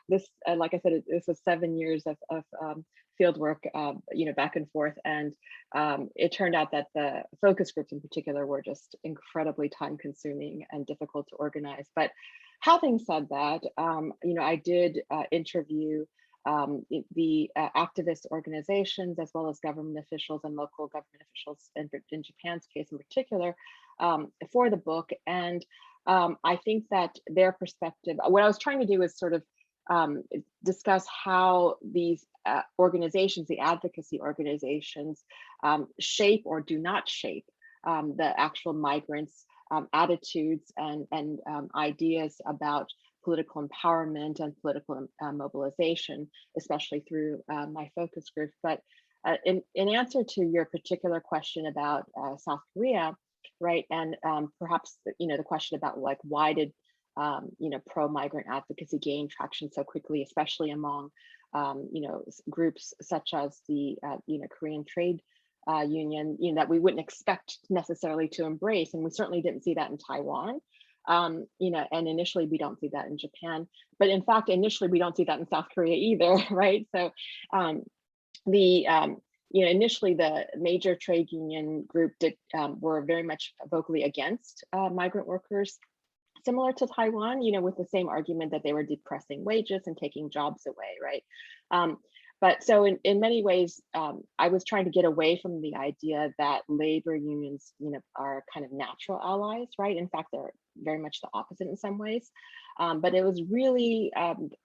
This, like I said, this was 7 years of field work, back and forth, and it turned out that the focus groups in particular were just incredibly time-consuming and difficult to organize. But having said that, I did interview the activist organizations as well as government officials and local government officials in Japan's case in particular for the book. And I think that their perspective, what I was trying to do is sort of discuss how these organizations, the advocacy organizations, shape or do not shape the actual migrants' attitudes and ideas about political empowerment and political mobilization, especially through my focus group. But in answer to your particular question about South Korea, right, and perhaps the question about like why did pro-migrant advocacy gain traction so quickly, especially among groups such as the Korean Trade Union, that we wouldn't expect necessarily to embrace, and we certainly didn't see that in Taiwan. And initially we don't see that in Japan, but in fact, initially we don't see that in South Korea either, right? So initially the major trade union group were very much vocally against migrant workers, similar to Taiwan, with the same argument that they were depressing wages and taking jobs away, right? But so in many ways, I was trying to get away from the idea that labor unions, are kind of natural allies, right? In fact, they're very much the opposite in some ways. But it was really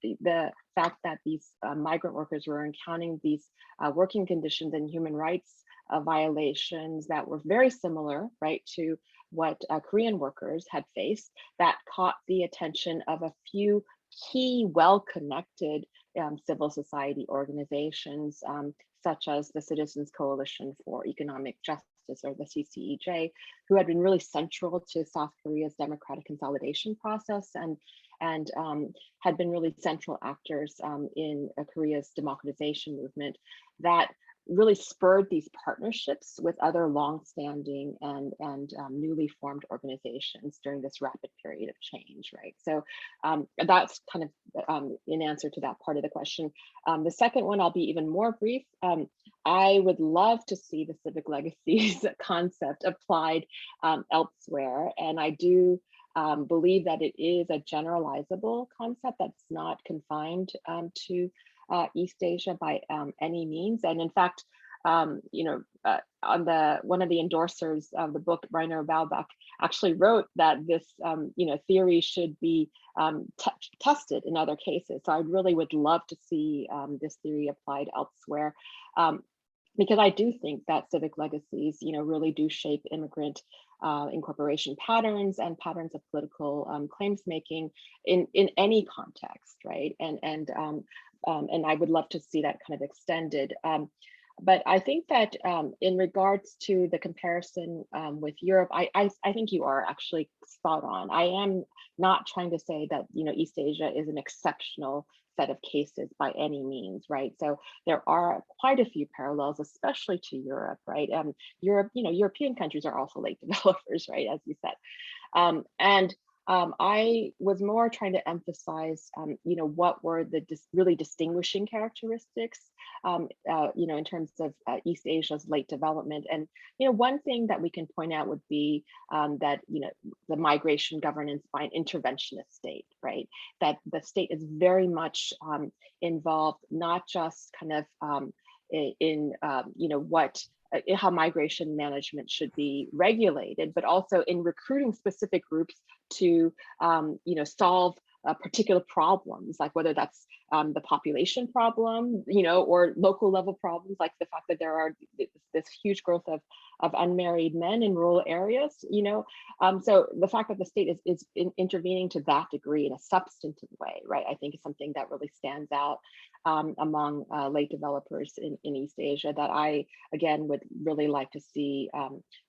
the fact that these migrant workers were encountering these working conditions and human rights violations that were very similar, right, to what Korean workers had faced, that caught the attention of a few key, well-connected civil society organizations, such as the Citizens Coalition for Economic Justice, or the CCEJ, who had been really central to South Korea's democratic consolidation process and had been really central actors in Korea's democratization movement, that really spurred these partnerships with other longstanding and newly formed organizations during this rapid period of change, right? So that's kind of in answer to that part of the question. The second one, I'll be even more brief. I would love to see the civic legacies concept applied elsewhere, and I do believe that it is a generalizable concept that's not confined to East Asia by any means. And in fact, on one of the endorsers of the book, Rainer Baubach, actually wrote that this theory should be tested in other cases. So I really would love to see this theory applied elsewhere, because I do think that civic legacies really do shape immigrant incorporation patterns and patterns of political claims making in any context, right? And I would love to see that kind of extended. But I think that in regards to the comparison with Europe, I think you are actually spot on. I am not trying to say that East Asia is an exceptional set of cases by any means, right? So there are quite a few parallels, especially to Europe, right? Europe, European countries are also late developers, right, as you said. I was more trying to emphasize, what were the really distinguishing characteristics, in terms of East Asia's late development. And, one thing that we can point out would be that, the migration governance by an interventionist state, right? That the state is very much involved, not just kind of in, how migration management should be regulated, but also in recruiting specific groups to, solve particular problems, like whether that's the population problem, or local level problems, like the fact that there are this huge growth of unmarried men in rural areas, so the fact that the state is intervening to that degree in a substantive way, right, I think is something that really stands out among late developers in East Asia that I, again, would really like to see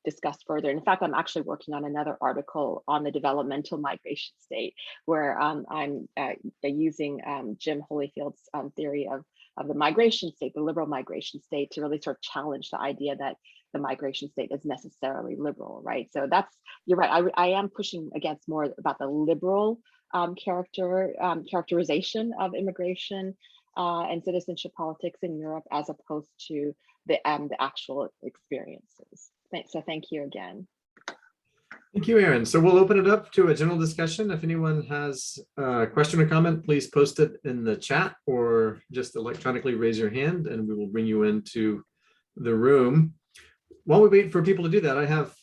discussed further. In fact, I'm actually working on another article on the developmental migration state, where I'm using Jim Holyfield's theory of the migration state, the liberal migration state, to really sort of challenge the idea that the migration state is necessarily liberal, right? So you're right, I am pushing against more about the liberal characterization of immigration and citizenship politics in Europe, as opposed to the actual experiences. So thank you again. Thank you, Erin. So we'll open it up to a general discussion. If anyone has a question or comment, please post it in the chat or just electronically raise your hand and we will bring you into the room. While we wait for people to do that, I have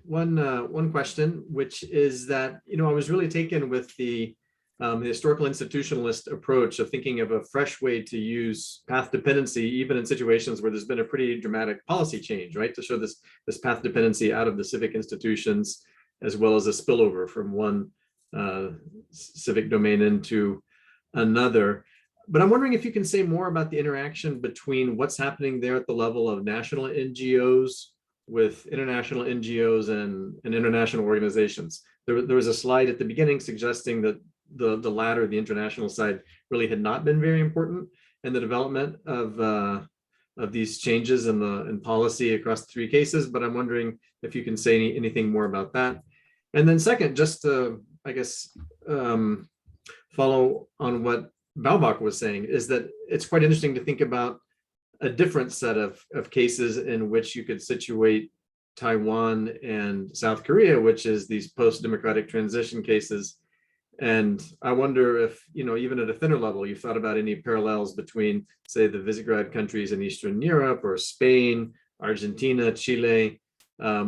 one question, which is that, I was really taken with the historical institutionalist approach of thinking of a fresh way to use path dependency, even in situations where there's been a pretty dramatic policy change, right? To show this path dependency out of the civic institutions, as well as a spillover from one civic domain into another. But I'm wondering if you can say more about the interaction between what's happening there at the level of national NGOs with international NGOs and international organizations. There was a slide at the beginning suggesting that the latter, the international side, really had not been very important in the development of these changes in policy across the three cases. But I'm wondering if you can say anything more about that. And then second, just to, I guess, follow on what Baubach was saying, is that it's quite interesting to think about a different set of cases in which you could situate Taiwan and South Korea, which is these post-democratic transition cases. And I wonder if, even at a thinner level, you thought about any parallels between, say, the Visegrad countries in Eastern Europe, or Spain, Argentina, Chile,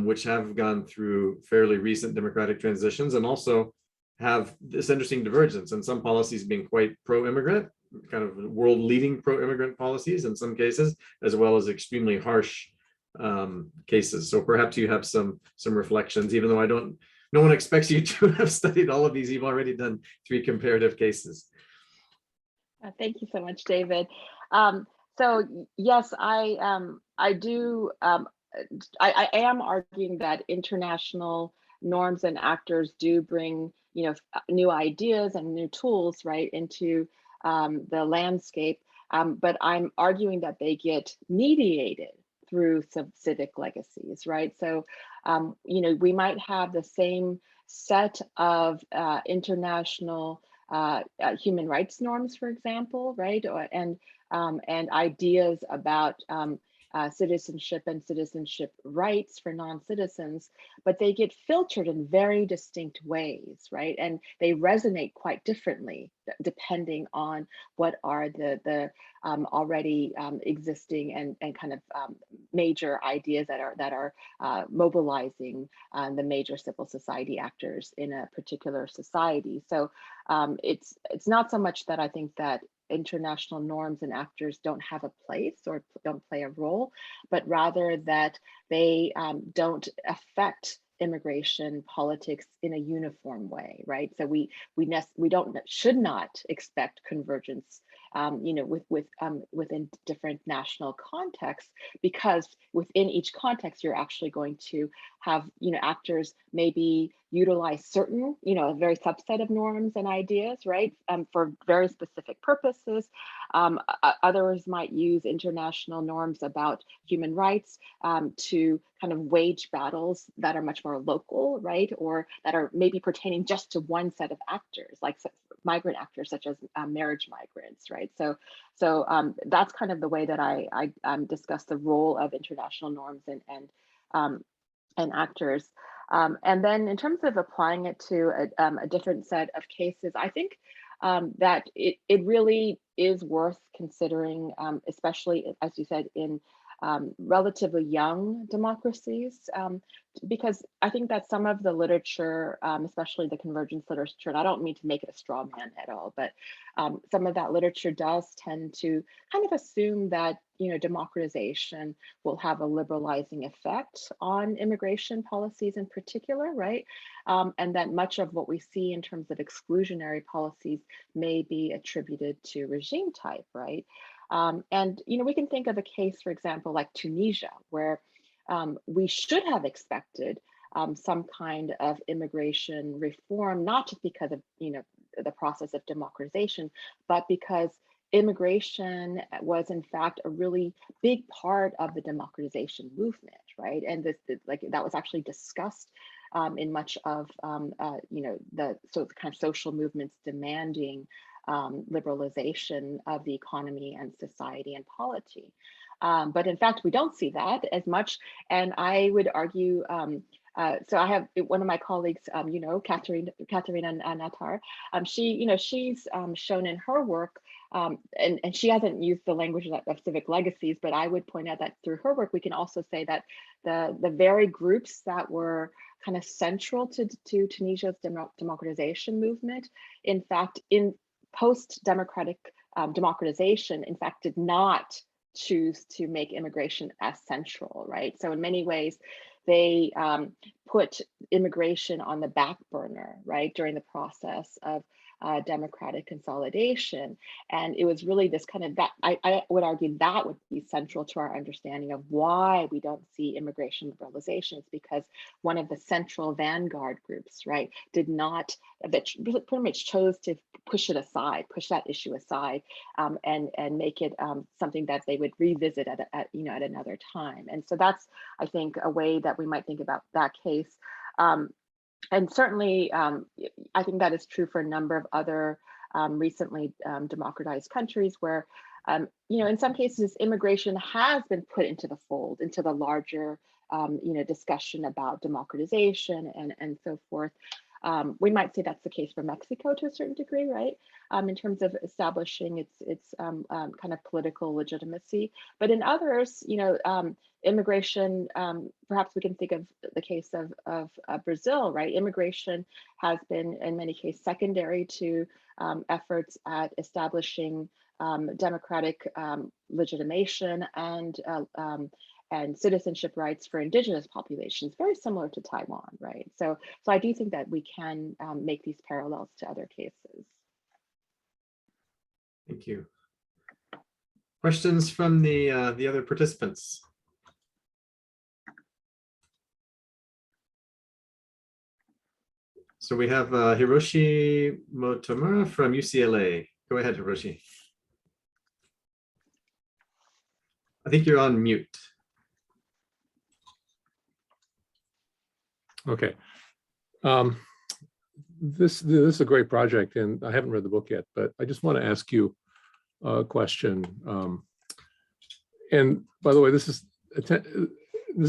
which have gone through fairly recent democratic transitions and also have this interesting divergence, and some policies being quite pro-immigrant, kind of world-leading pro-immigrant policies in some cases, as well as extremely harsh cases. So perhaps you have some reflections, even though no one expects you to have studied all of these. You've already done 3 comparative cases. Thank you so much, David. So yes, I am arguing that international norms and actors do bring, new ideas and new tools, right, into the landscape. But I'm arguing that they get mediated through some civic legacies, right? So, we might have the same set of international human rights norms, for example, right? And ideas about citizenship and citizenship rights for non-citizens, but they get filtered in very distinct ways, right? And they resonate quite differently depending on what are the already existing and kind of major ideas that are mobilizing the major civil society actors in a particular society. So it's not so much that I think that international norms and actors don't have a place or don't play a role, but rather that they don't affect immigration politics in a uniform way, right? So we should not expect convergence, within different national contexts, because within each context you're actually going to have actors maybe utilize certain a very subset of norms and ideas, right, for very specific purposes. Others might use international norms about human rights to kind of wage battles that are much more local, right, or that are maybe pertaining just to one set of actors, like migrant actors such as marriage migrants, right? So that's kind of the way that I discuss the role of international norms and actors. And then in terms of applying it to a different set of cases, I think that it really is worth considering, especially, as you said, in relatively young democracies, because I think that some of the literature, especially the convergence literature, and I don't mean to make it a straw man at all, but some of that literature does tend to kind of assume that democratization will have a liberalizing effect on immigration policies in particular, right? And that much of what we see in terms of exclusionary policies may be attributed to regime type, right? And we can think of a case, for example, like Tunisia, where we should have expected some kind of immigration reform, not just because of the process of democratization, but because immigration was in fact a really big part of the democratization movement, right? And that was actually discussed in much of the kind of social movements demanding liberalization of the economy and society and polity. But in fact, we don't see that as much. And I would argue, so I have one of my colleagues, Katerina Natar, she's shown in her work, and she hasn't used the language of civic legacies, but I would point out that through her work, we can also say that the very groups that were kind of central to Tunisia's democratization movement, in fact, in post-democratic democratization, in fact, did not choose to make immigration as central, right? So in many ways, they put immigration on the back burner, right, during the process of democratic consolidation. And it was really this kind of, that I would argue that would be central to our understanding of why we don't see immigration liberalization. It's because one of the central vanguard groups, right, that pretty much chose to push that issue aside, and make it something that they would revisit at another time. And so that's, I think, a way that we might think about that case. And certainly, I think that is true for a number of other recently democratized countries where in some cases, immigration has been put into the fold, into the larger, discussion about democratization and so forth. We might say that's the case for Mexico to a certain degree, right? In terms of establishing its kind of political legitimacy. But in others, immigration, perhaps we can think of the case of Brazil, right? Immigration has been in many cases secondary to efforts at establishing democratic legitimation and citizenship rights for indigenous populations, very similar to Taiwan, right? So I do think that we can make these parallels to other cases. Thank you. Questions from the other participants? So we have Hiroshi Motomura from UCLA. Go ahead, Hiroshi. I think you're on mute. Okay. This is a great project, and I haven't read the book yet, but I just want to ask you a question. And by the way, this is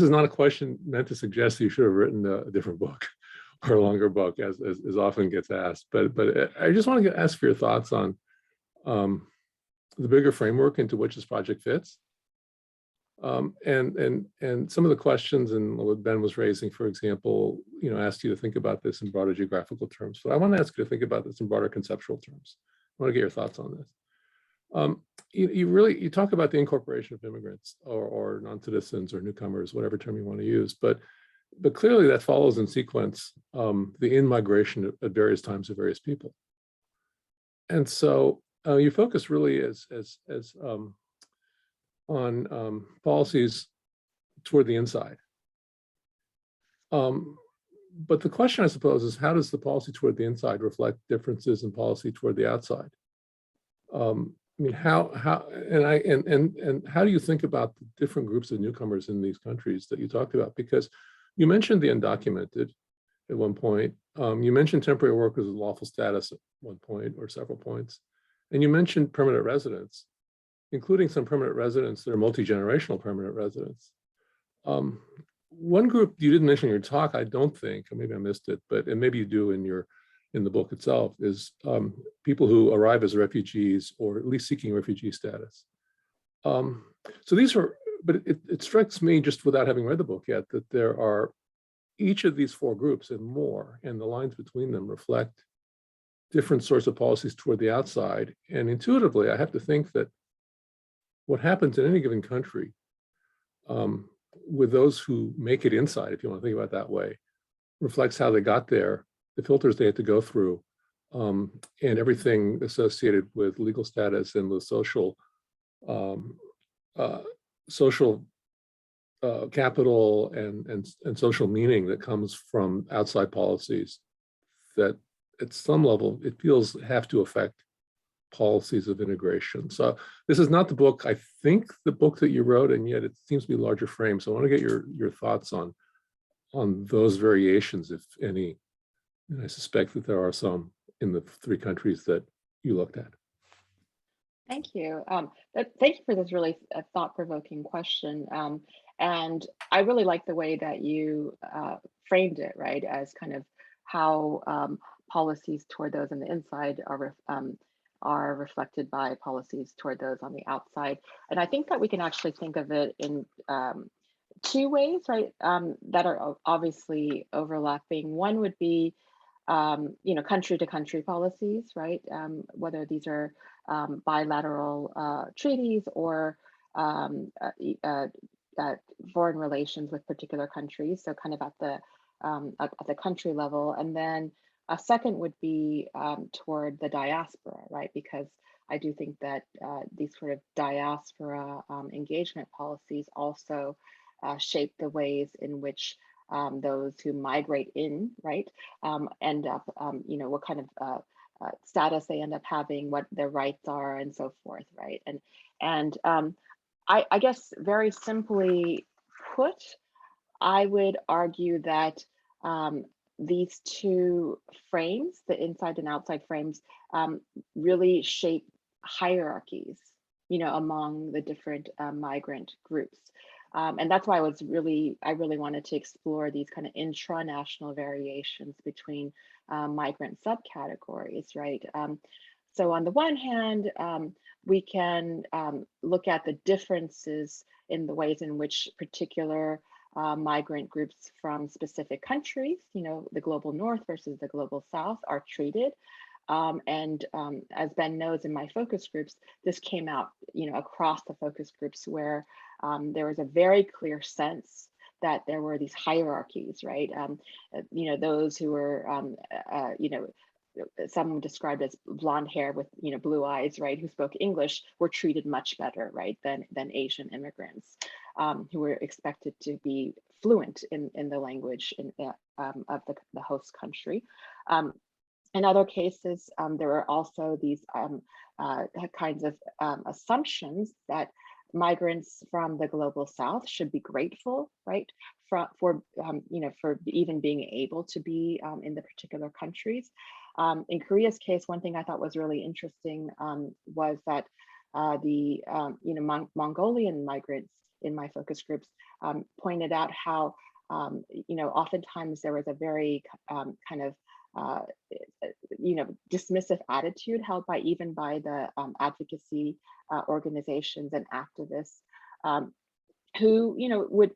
not a question meant to suggest that you should have written a different book or a longer book, as often gets asked. But I just want to ask for your thoughts on the bigger framework into which this project fits. And some of the questions and what Ben was raising, for example, asked you to think about this in broader geographical terms. But I want to ask you to think about this in broader conceptual terms. I want to get your thoughts on this. You talk about the incorporation of immigrants or non-citizens or newcomers, whatever term you want to use, but clearly that follows in sequence the in-migration at various times of various people. And so you focus really on policies toward the inside. But the question, I suppose, is how does the policy toward the inside reflect differences in policy toward the outside? I mean, how do you think about the different groups of newcomers in these countries that you talked about? Because you mentioned the undocumented at one point. You mentioned temporary workers with lawful status at one point or several points. And you mentioned permanent residents, including some permanent residents that are multi-generational permanent residents. One group you didn't mention in your talk, I don't think, or maybe I missed it, and maybe you do in the book itself, is people who arrive as refugees or at least seeking refugee status. So these are, but it strikes me, just without having read the book yet, that there are each of these four groups and more, and the lines between them reflect different sorts of policies toward the outside. And intuitively, I have to think that what happens in any given country with those who make it inside, if you want to think about it that way, reflects how they got there, the filters they had to go through, and everything associated with legal status and the social capital and social meaning that comes from outside policies that at some level it feels have to affect policies of integration. So this is not the book, I think, the book that you wrote, and yet it seems to be larger frame. So I want to get your thoughts on those variations, if any. And I suspect that there are some in the three countries that you looked at. Thank you. Thank you for this really thought-provoking question. And I really like the way that you framed it, right, as kind of how policies toward those on the inside are reflected by policies toward those on the outside. And I think that we can actually think of it in two ways, right, that are obviously overlapping. One would be, country to country policies, right? Whether these are bilateral treaties or foreign relations with particular countries. So kind of at the country level. And then a second would be toward the diaspora, right? Because I do think that these sort of diaspora engagement policies also shape the ways in which those who migrate in, right, end up, what kind of status they end up having, what their rights are, and so forth, right? And I guess very simply put, I would argue that these two frames, the inside and outside frames, really shape hierarchies among the different migrant groups. And that's why I really wanted to explore these kind of intra-national variations between migrant subcategories, right? So on the one hand, we can look at the differences in the ways in which particular migrant groups from specific countries, the global north versus the global south, are treated. As Ben knows, in my focus groups, this came out, across the focus groups, where there was a very clear sense that there were these hierarchies, right? Those who were, some described as blonde hair with blue eyes, right, who spoke English, were treated much better, right, than Asian immigrants, who were expected to be fluent in the language of the host country. In other cases, there are also these kinds of assumptions that migrants from the global south should be grateful, right, for even being able to be in the particular countries. In Korea's case, one thing I thought was really interesting was that the Mongolian migrants in my focus groups pointed out how oftentimes there was a very kind of dismissive attitude held by the advocacy organizations and activists, who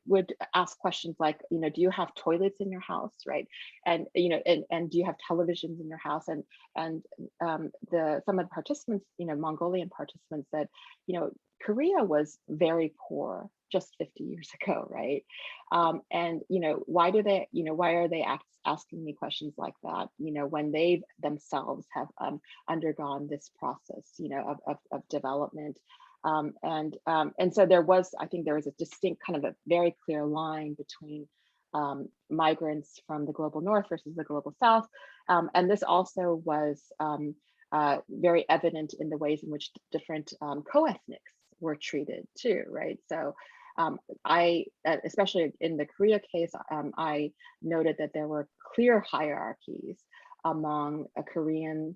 would ask questions like, do you have toilets in your house, right? And and do you have televisions in your house? And some of the participants, Mongolian participants, said, Korea was very poor just 50 years ago, right? And why are they asking me questions like that, when they themselves have undergone this process, of development. And so I think there was a distinct kind of a very clear line between migrants from the global north versus the global south. And this also was very evident in the ways in which different co-ethnics were treated too, right? So especially in the Korea case, I noted that there were clear hierarchies among Koreans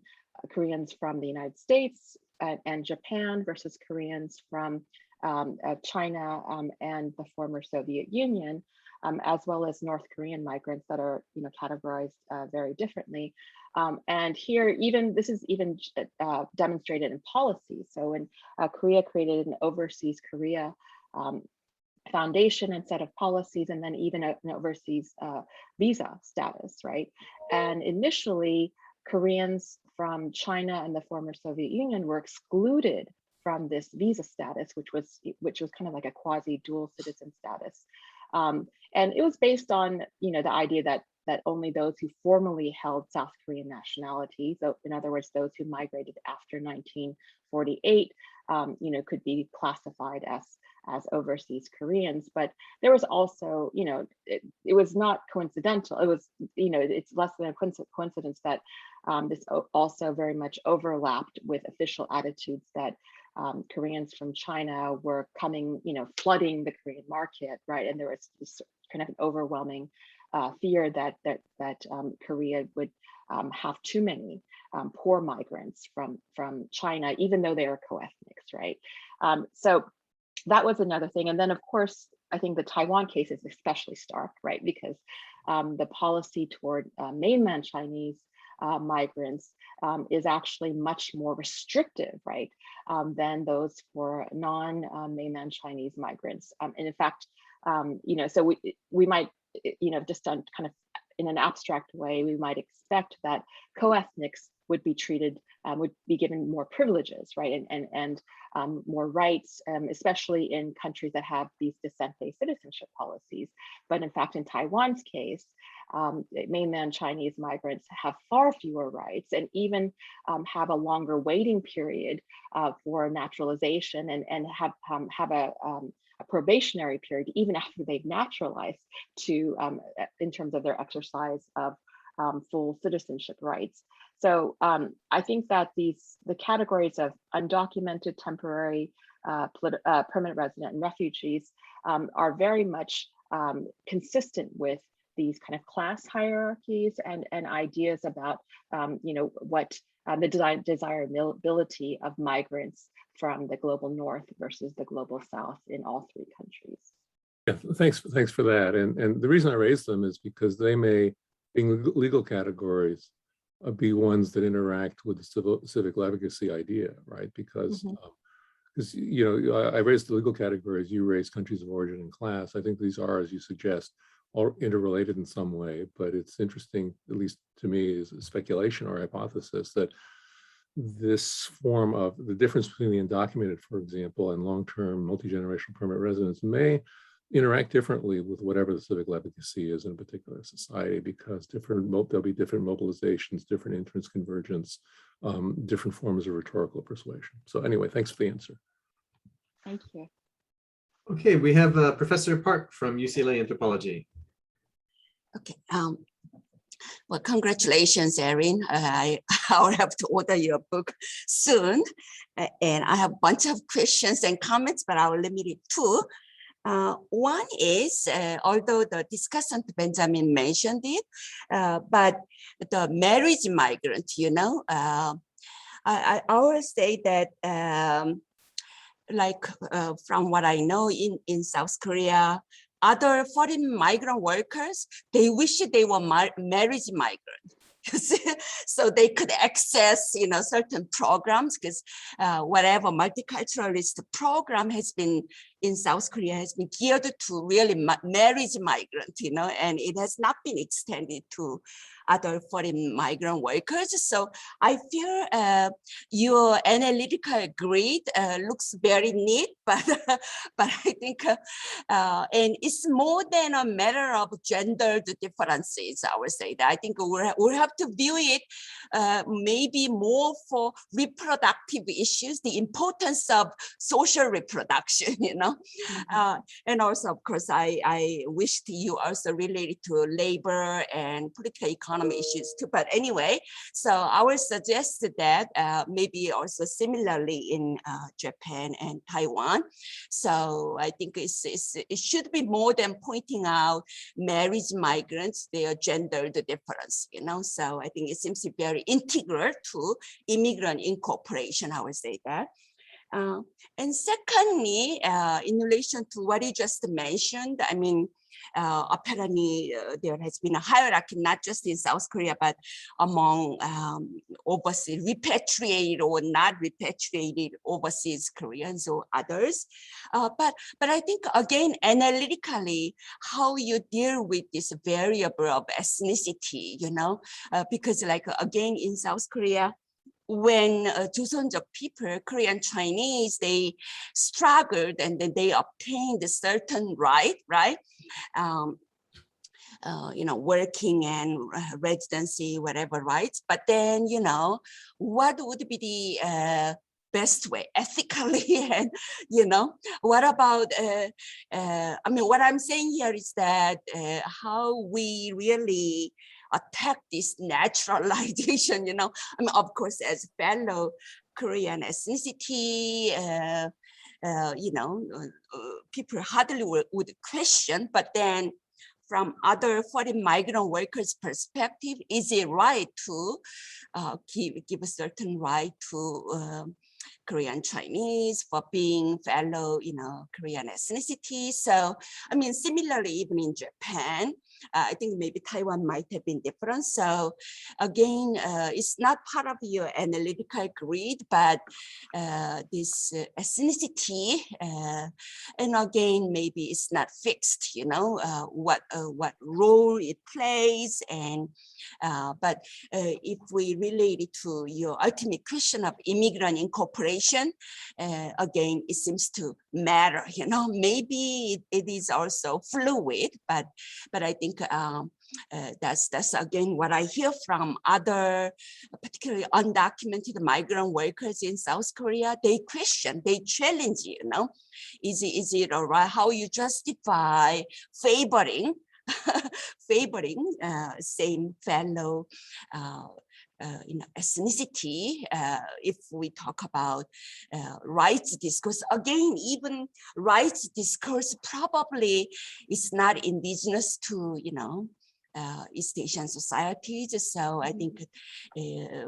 from the United States and Japan versus Koreans from China and the former Soviet Union, as well as North Korean migrants that are categorized very differently. And here, this is even demonstrated in policy. So when Korea created an Overseas Korea foundation and set of policies, and then even an overseas visa status, right? And initially, Koreans from China and the former Soviet Union were excluded from this visa status, which was kind of like a quasi dual citizen status. And it was based on the idea that only those who formally held South Korean nationality, so in other words, those who migrated after 1948, could be classified as overseas Koreans. But there was also, it was not coincidental. It was, it's less than a coincidence that this also very much overlapped with official attitudes that Koreans from China were coming, flooding the Korean market, right? And there was this kind of an overwhelming fear that Korea would have too many poor migrants from China, even though they are co-ethnics, right? So that was another thing. And then, of course, I think the Taiwan case is especially stark, right? Because the policy toward mainland Chinese migrants is actually much more restrictive, right, than those for non-mainland Chinese migrants. And in fact, so we might, just on kind of in an abstract way, we might expect that co-ethnics would be treated, would be given more privileges, right, and more rights, especially in countries that have these descent-based citizenship policies. But in fact, in Taiwan's case, mainland Chinese migrants have far fewer rights, and even have a longer waiting period for naturalization, and have a probationary period even after they've naturalized to in terms of their exercise of full citizenship rights. So I think that the categories of undocumented, temporary, permanent resident, and refugees are very much consistent with these kind of class hierarchies and ideas about, what the desirability of migrants from the global north versus the global south in all three countries. Yeah, thanks for that. And the reason I raised them is because they may, being legal categories, be ones that interact with the civic legacy idea, right? Because I raised the legal categories, you raised countries of origin and class. I think these are, as you suggest, all interrelated in some way, but it's interesting, at least to me, is a speculation or hypothesis that this form of the difference between the undocumented, for example, and long-term multi-generational permanent residents may interact differently with whatever the civic legacy is in a particular society, because there'll be different mobilizations, different entrance convergence, different forms of rhetorical persuasion. So anyway, thanks for the answer. Thank you. Okay, we have Professor Park from UCLA Anthropology. Okay. Well, congratulations, Erin. I'll have to order your book soon. And I have a bunch of questions and comments, but I will limit it to. One is, although the discussant Benjamin mentioned it, but the marriage migrant, I always say that, from what I know in South Korea, other foreign migrant workers, they wish they were marriage migrants. So they could access, certain programs, because whatever multiculturalist program has been in South Korea has been geared to really marriage migrant, and it has not been extended to other foreign migrant workers. So I feel your analytical grid looks very neat, but I think, and it's more than a matter of gendered differences, I would say that. I think we'll have to view it maybe more for reproductive issues, the importance of social reproduction, and also, of course, I wished you also related to labor and political economy issues too. But anyway, so I would suggest that maybe also similarly in Japan and Taiwan. So I think it should be more than pointing out marriage migrants, their gendered difference, So I think it seems to be very integral to Immigrant Incorporation, I would say that. And secondly, in relation to what you just mentioned, I mean, apparently there has been a hierarchy, not just in South Korea, but among overseas repatriated or not repatriated overseas Koreans or others. But I think, again, analytically, how you deal with this variable of ethnicity, because again, in South Korea, when Joseon적 people, Korean Chinese, they struggled and then they obtained a certain right? Working and residency, whatever rights. But then, what would be the best way ethically? And, what about, what I'm saying here is that how we really attack this naturalization, of course, as fellow Korean ethnicity, people hardly would question, but then from other foreign migrant workers' perspective, is it right to give a certain right to Korean Chinese for being fellow, Korean ethnicity? So, similarly, even in Japan, I think maybe Taiwan might have been different. So again, it's not part of your analytical grid, but this ethnicity, and again, maybe it's not fixed, what role it plays. And but if we relate it to your ultimate question of Immigrant Incorporation, again, it seems to matter, maybe it is also fluid, but I think that's again what I hear from other, particularly undocumented migrant workers in South Korea. They question, they challenge, is it all right? How you justify favoring same fellow ethnicity, if we talk about rights discourse. Again, even rights discourse probably is not indigenous to, East Asian societies. So I think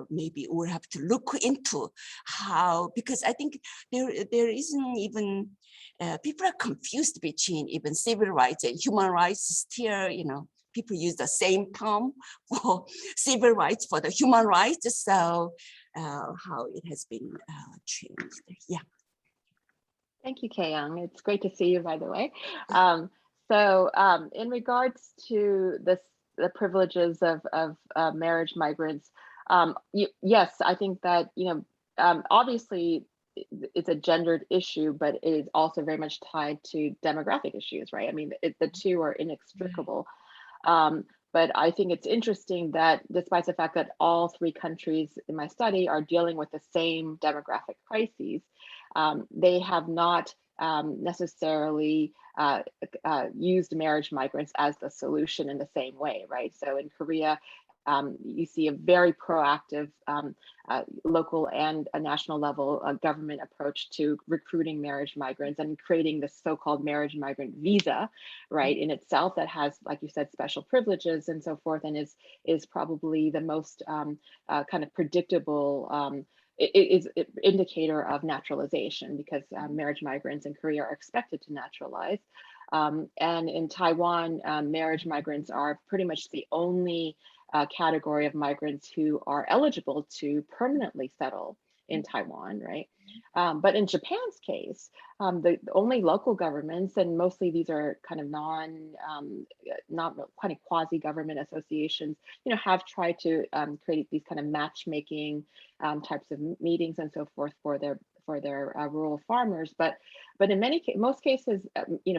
maybe we'll have to look into how, because I think there isn't even, people are confused between even civil rights and human rights still, people use the same term for civil rights for the human rights. So how it has been changed. Yeah. Thank you, Kei-Young. It's great to see you, by the way. In regards to the privileges of marriage migrants, yes, I think that, obviously it's a gendered issue, but it is also very much tied to demographic issues, right? I mean, the two are inextricable. But I think it's interesting that despite the fact that all three countries in my study are dealing with the same demographic crises, they have not necessarily used marriage migrants as the solution in the same way, right? So in Korea, you see a very proactive local and a national level government approach to recruiting marriage migrants and creating the so-called marriage migrant visa, right, in itself that has, like you said, special privileges and so forth, and is probably the most kind of predictable indicator of naturalization, because marriage migrants in Korea are expected to naturalize. And in Taiwan, marriage migrants are pretty much the only category of migrants who are eligible to permanently settle in Taiwan, right? But in Japan's case, the only local governments, and mostly these are kind of not kind of quasi-government associations, have tried to create these kind of matchmaking types of meetings and so forth for their rural farmers. But in most cases,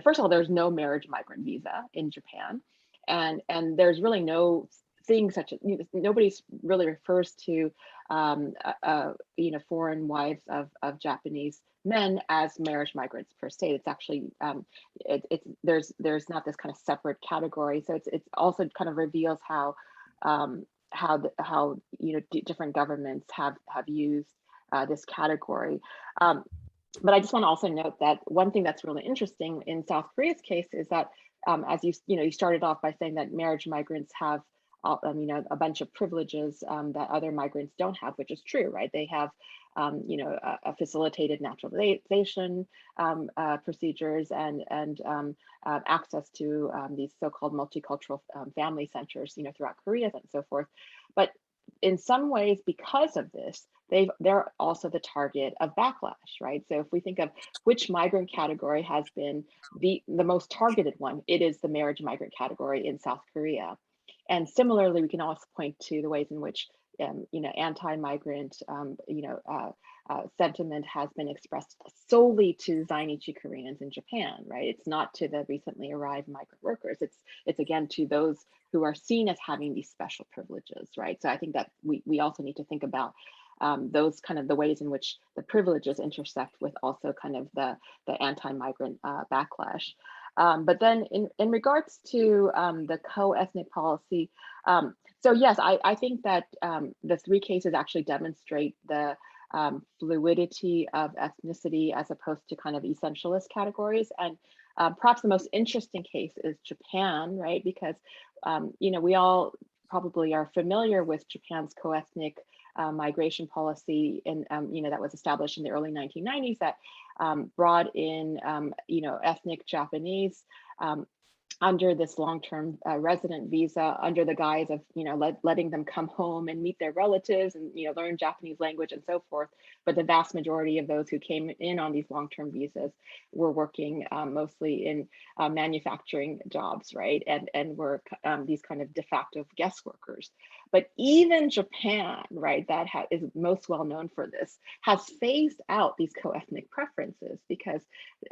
first of all, there's no marriage migrant visa in Japan, and there's really no things such as, nobody really refers to foreign wives of Japanese men as marriage migrants per se. It's actually there's not this kind of separate category. So it's also kind of reveals how different governments have used this category. But I just want to also note that one thing that's really interesting in South Korea's case is that as you started off by saying that marriage migrants have a bunch of privileges that other migrants don't have, which is true, right? They have, a facilitated naturalization procedures and access to these so-called multicultural family centers, throughout Korea and so forth. But in some ways, because of this, they're also the target of backlash, right? So if we think of which migrant category has been the most targeted one, it is the marriage migrant category in South Korea. And similarly, we can also point to the ways in which, anti-migrant, sentiment has been expressed solely to Zainichi Koreans in Japan, right? It's not to the recently arrived migrant workers. It's again to those who are seen as having these special privileges, right? So I think that we also need to think about those kind of the ways in which the privileges intersect with also kind of the anti-migrant backlash. But then in regards to the co-ethnic policy, so yes, I think that the three cases actually demonstrate the fluidity of ethnicity as opposed to kind of essentialist categories. And perhaps the most interesting case is Japan, right? Because, we all probably are familiar with Japan's co-ethnic migration policy, and that was established in the early 1990s that brought in ethnic Japanese under this long-term resident visa under the guise of letting them come home and meet their relatives and learn Japanese language and so forth. But the vast majority of those who came in on these long-term visas were working mostly in manufacturing jobs, right? And were these kind of de facto guest workers. But even Japan, right, that is most well known for this, has phased out these co-ethnic preferences because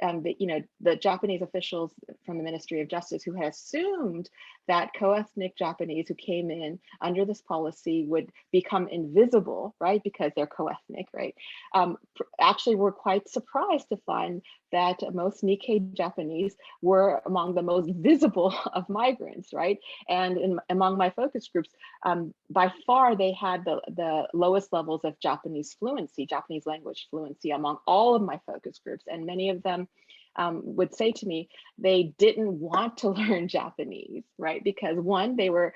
the Japanese officials from the Ministry of Justice who had assumed that co-ethnic Japanese who came in under this policy would become invisible, right, because they're co-ethnic, right, actually were quite surprised to find that most Nikkei Japanese were among the most visible of migrants, right? And among my focus groups, by far they had the lowest levels of Japanese fluency, Japanese language fluency among all of my focus groups. And many of them would say to me they didn't want to learn Japanese, right? Because one, there were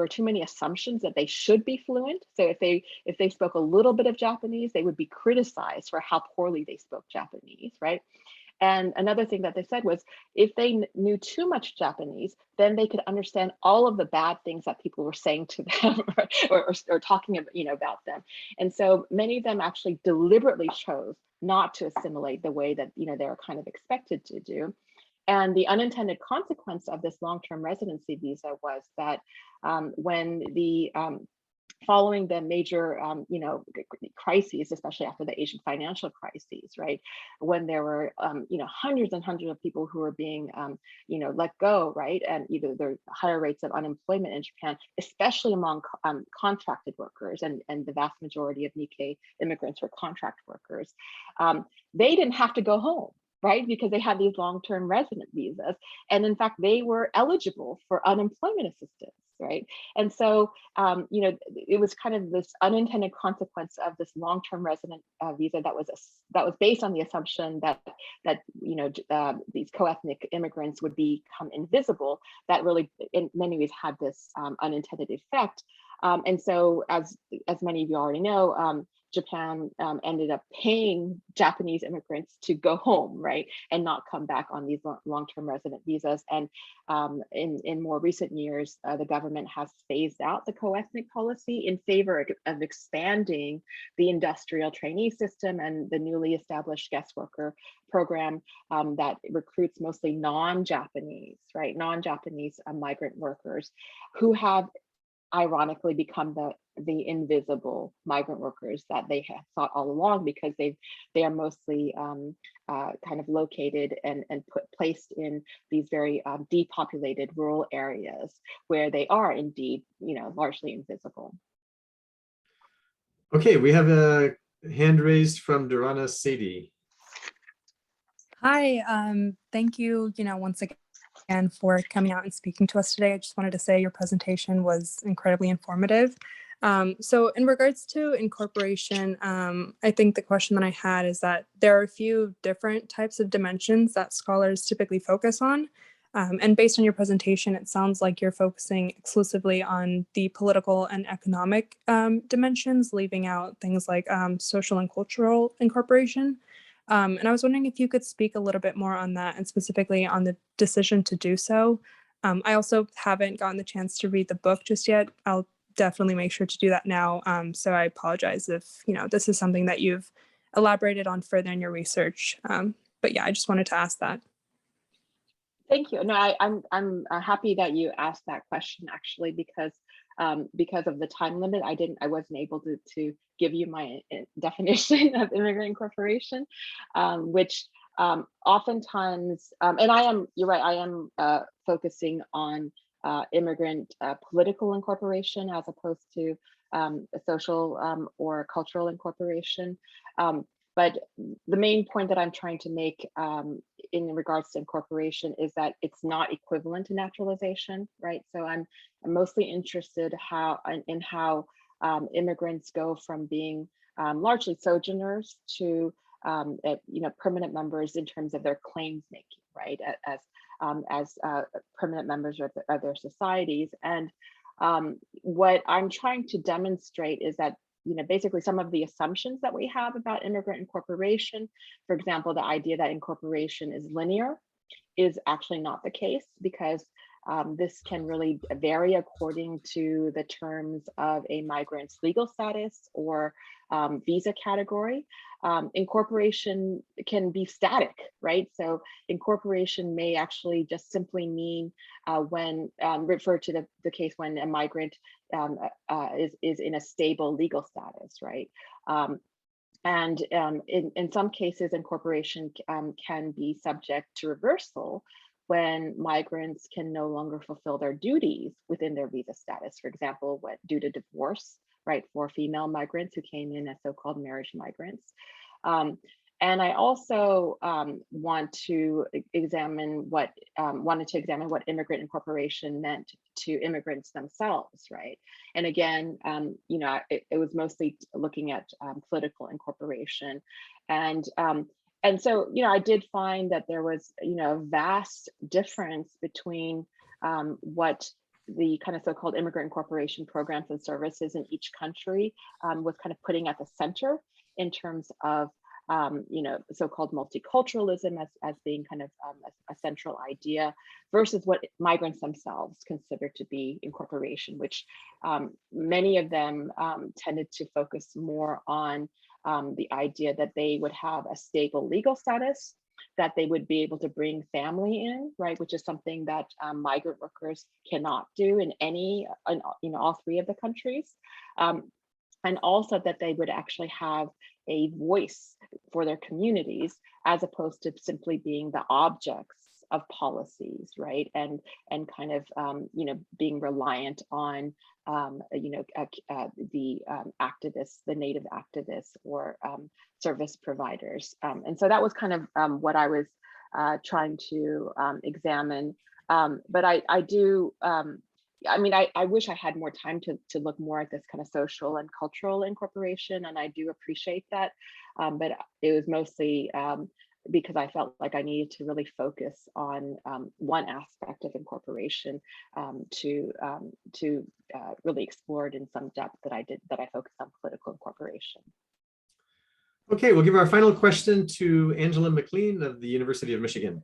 too many assumptions that they should be fluent. So if they spoke a little bit of Japanese, they would be criticized for how poorly they spoke Japanese, right? And another thing that they said was, if they knew too much Japanese, then they could understand all of the bad things that people were saying to them or talking about, about them. And so many of them actually deliberately chose not to assimilate the way that, they were kind of expected to do. And the unintended consequence of this long-term residency visa was that when the following the major, crises, especially after the Asian financial crises, right? When there were, hundreds and hundreds of people who were being, let go, right? And either there higher rates of unemployment in Japan, especially among contracted workers, and the vast majority of Nikkei immigrants were contract workers. They didn't have to go home, right? Because they had these long-term resident visas. And in fact, they were eligible for unemployment assistance, right? And so, it was kind of this unintended consequence of this long-term resident visa that was based on the assumption that these co-ethnic immigrants would become invisible, that really in many ways had this unintended effect. And so, as many of you already know, Japan ended up paying Japanese immigrants to go home, right, and not come back on these long-term resident visas. And in more recent years, the government has phased out the co-ethnic policy in favor of expanding the industrial trainee system and the newly established guest worker program that recruits mostly non-Japanese, right, non-Japanese migrant workers who have ironically become the invisible migrant workers that they have thought all along, because they are mostly kind of located and placed in these very depopulated rural areas where they are indeed, largely invisible. Okay, we have a hand raised from Durana Sadie. Hi, thank you, once again for coming out and speaking to us today. I just wanted to say your presentation was incredibly informative. So in regards to incorporation, I think the question that I had is that there are a few different types of dimensions that scholars typically focus on. And based on your presentation, it sounds like you're focusing exclusively on the political and economic dimensions, leaving out things like social and cultural incorporation. And I was wondering if you could speak a little bit more on that, and specifically on the decision to do so. I also haven't gotten the chance to read the book just yet. I'll definitely make sure to do that now. So I apologize if this is something that you've elaborated on further in your research. But yeah, I just wanted to ask that. Thank you. No, I'm happy that you asked that question, actually, because of the time limit, I wasn't able to give you my definition of immigrant incorporation, which oftentimes, and you're right, I am focusing on immigrant political incorporation as opposed to social or cultural incorporation. But the main point that I'm trying to make in regards to incorporation is that it's not equivalent to naturalization, right? So I'm mostly interested in how immigrants go from being largely sojourners to permanent members in terms of their claims making, right? As permanent members of their societies. And what I'm trying to demonstrate is that basically some of the assumptions that we have about immigrant incorporation, for example, the idea that incorporation is linear, is actually not the case, because this can really vary according to the terms of a migrant's legal status or visa category. Incorporation can be static, right? So incorporation may actually just simply mean when refer to the case when a migrant is in a stable legal status, right? And in some cases, incorporation can be subject to reversal when migrants can no longer fulfill their duties within their visa status. For example, due to divorce, right, for female migrants who came in as so-called marriage migrants. And I also wanted to examine what immigrant incorporation meant to immigrants themselves, right? And again, it was mostly looking at political incorporation. And And so, I did find that there was, a vast difference between what the kind of so-called immigrant incorporation programs and services in each country was kind of putting at the center in terms of so-called multiculturalism as being kind of a central idea versus what migrants themselves consider to be incorporation, which many of them tended to focus more on the idea that they would have a stable legal status, that they would be able to bring family in, right, which is something that migrant workers cannot do in all three of the countries. And also that they would actually have a voice for their communities as opposed to simply being the objects of policies, right? And kind of, being reliant on, the activists, the native activists or service providers. And so that was kind of what I was trying to examine. But I do, I wish I had more time to look more at this kind of social and cultural incorporation, and I do appreciate that. But it was mostly because I felt like I needed to really focus on one aspect of incorporation to really explore it in some depth that I focused on political incorporation. Okay, we'll give our final question to Angela McLean of the University of Michigan.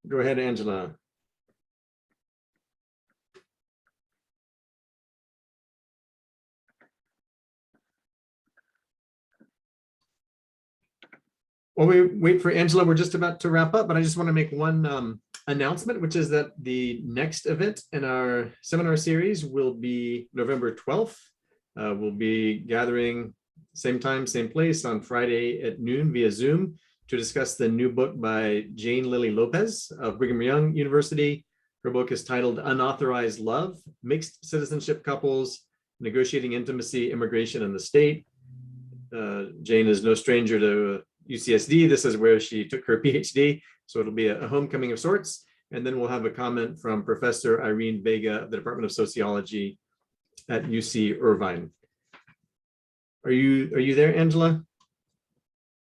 Go ahead, Angela. While we wait for Angela, we're just about to wrap up, but I just want to make one announcement, which is that the next event in our seminar series will be November 12th. We'll be gathering same time, same place on Friday at noon via Zoom to discuss the new book by Jane Lily Lopez of Brigham Young University. Her book is titled Unauthorized Love, Mixed Citizenship Couples, Negotiating Intimacy, Immigration, and the State. Jane is no stranger to UCSD. This is where she took her PhD, so it'll be a homecoming of sorts. And then we'll have a comment from Professor Irene Vega of the Department of Sociology at UC Irvine. Are you there, Angela?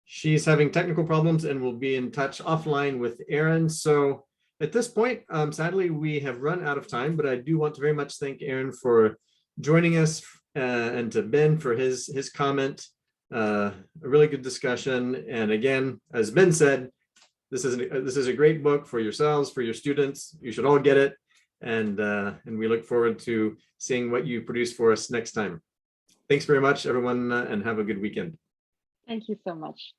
She's having technical problems and will be in touch offline with Erin. So at this point, sadly, we have run out of time, but I do want to very much thank Erin for joining us and to Ben for his comment. A really good discussion. And again, as Ben said, this is a great book for yourselves, for your students. You should all get it. And we look forward to seeing what you produce for us next time. Thanks very much, everyone, and have a good weekend. Thank you so much.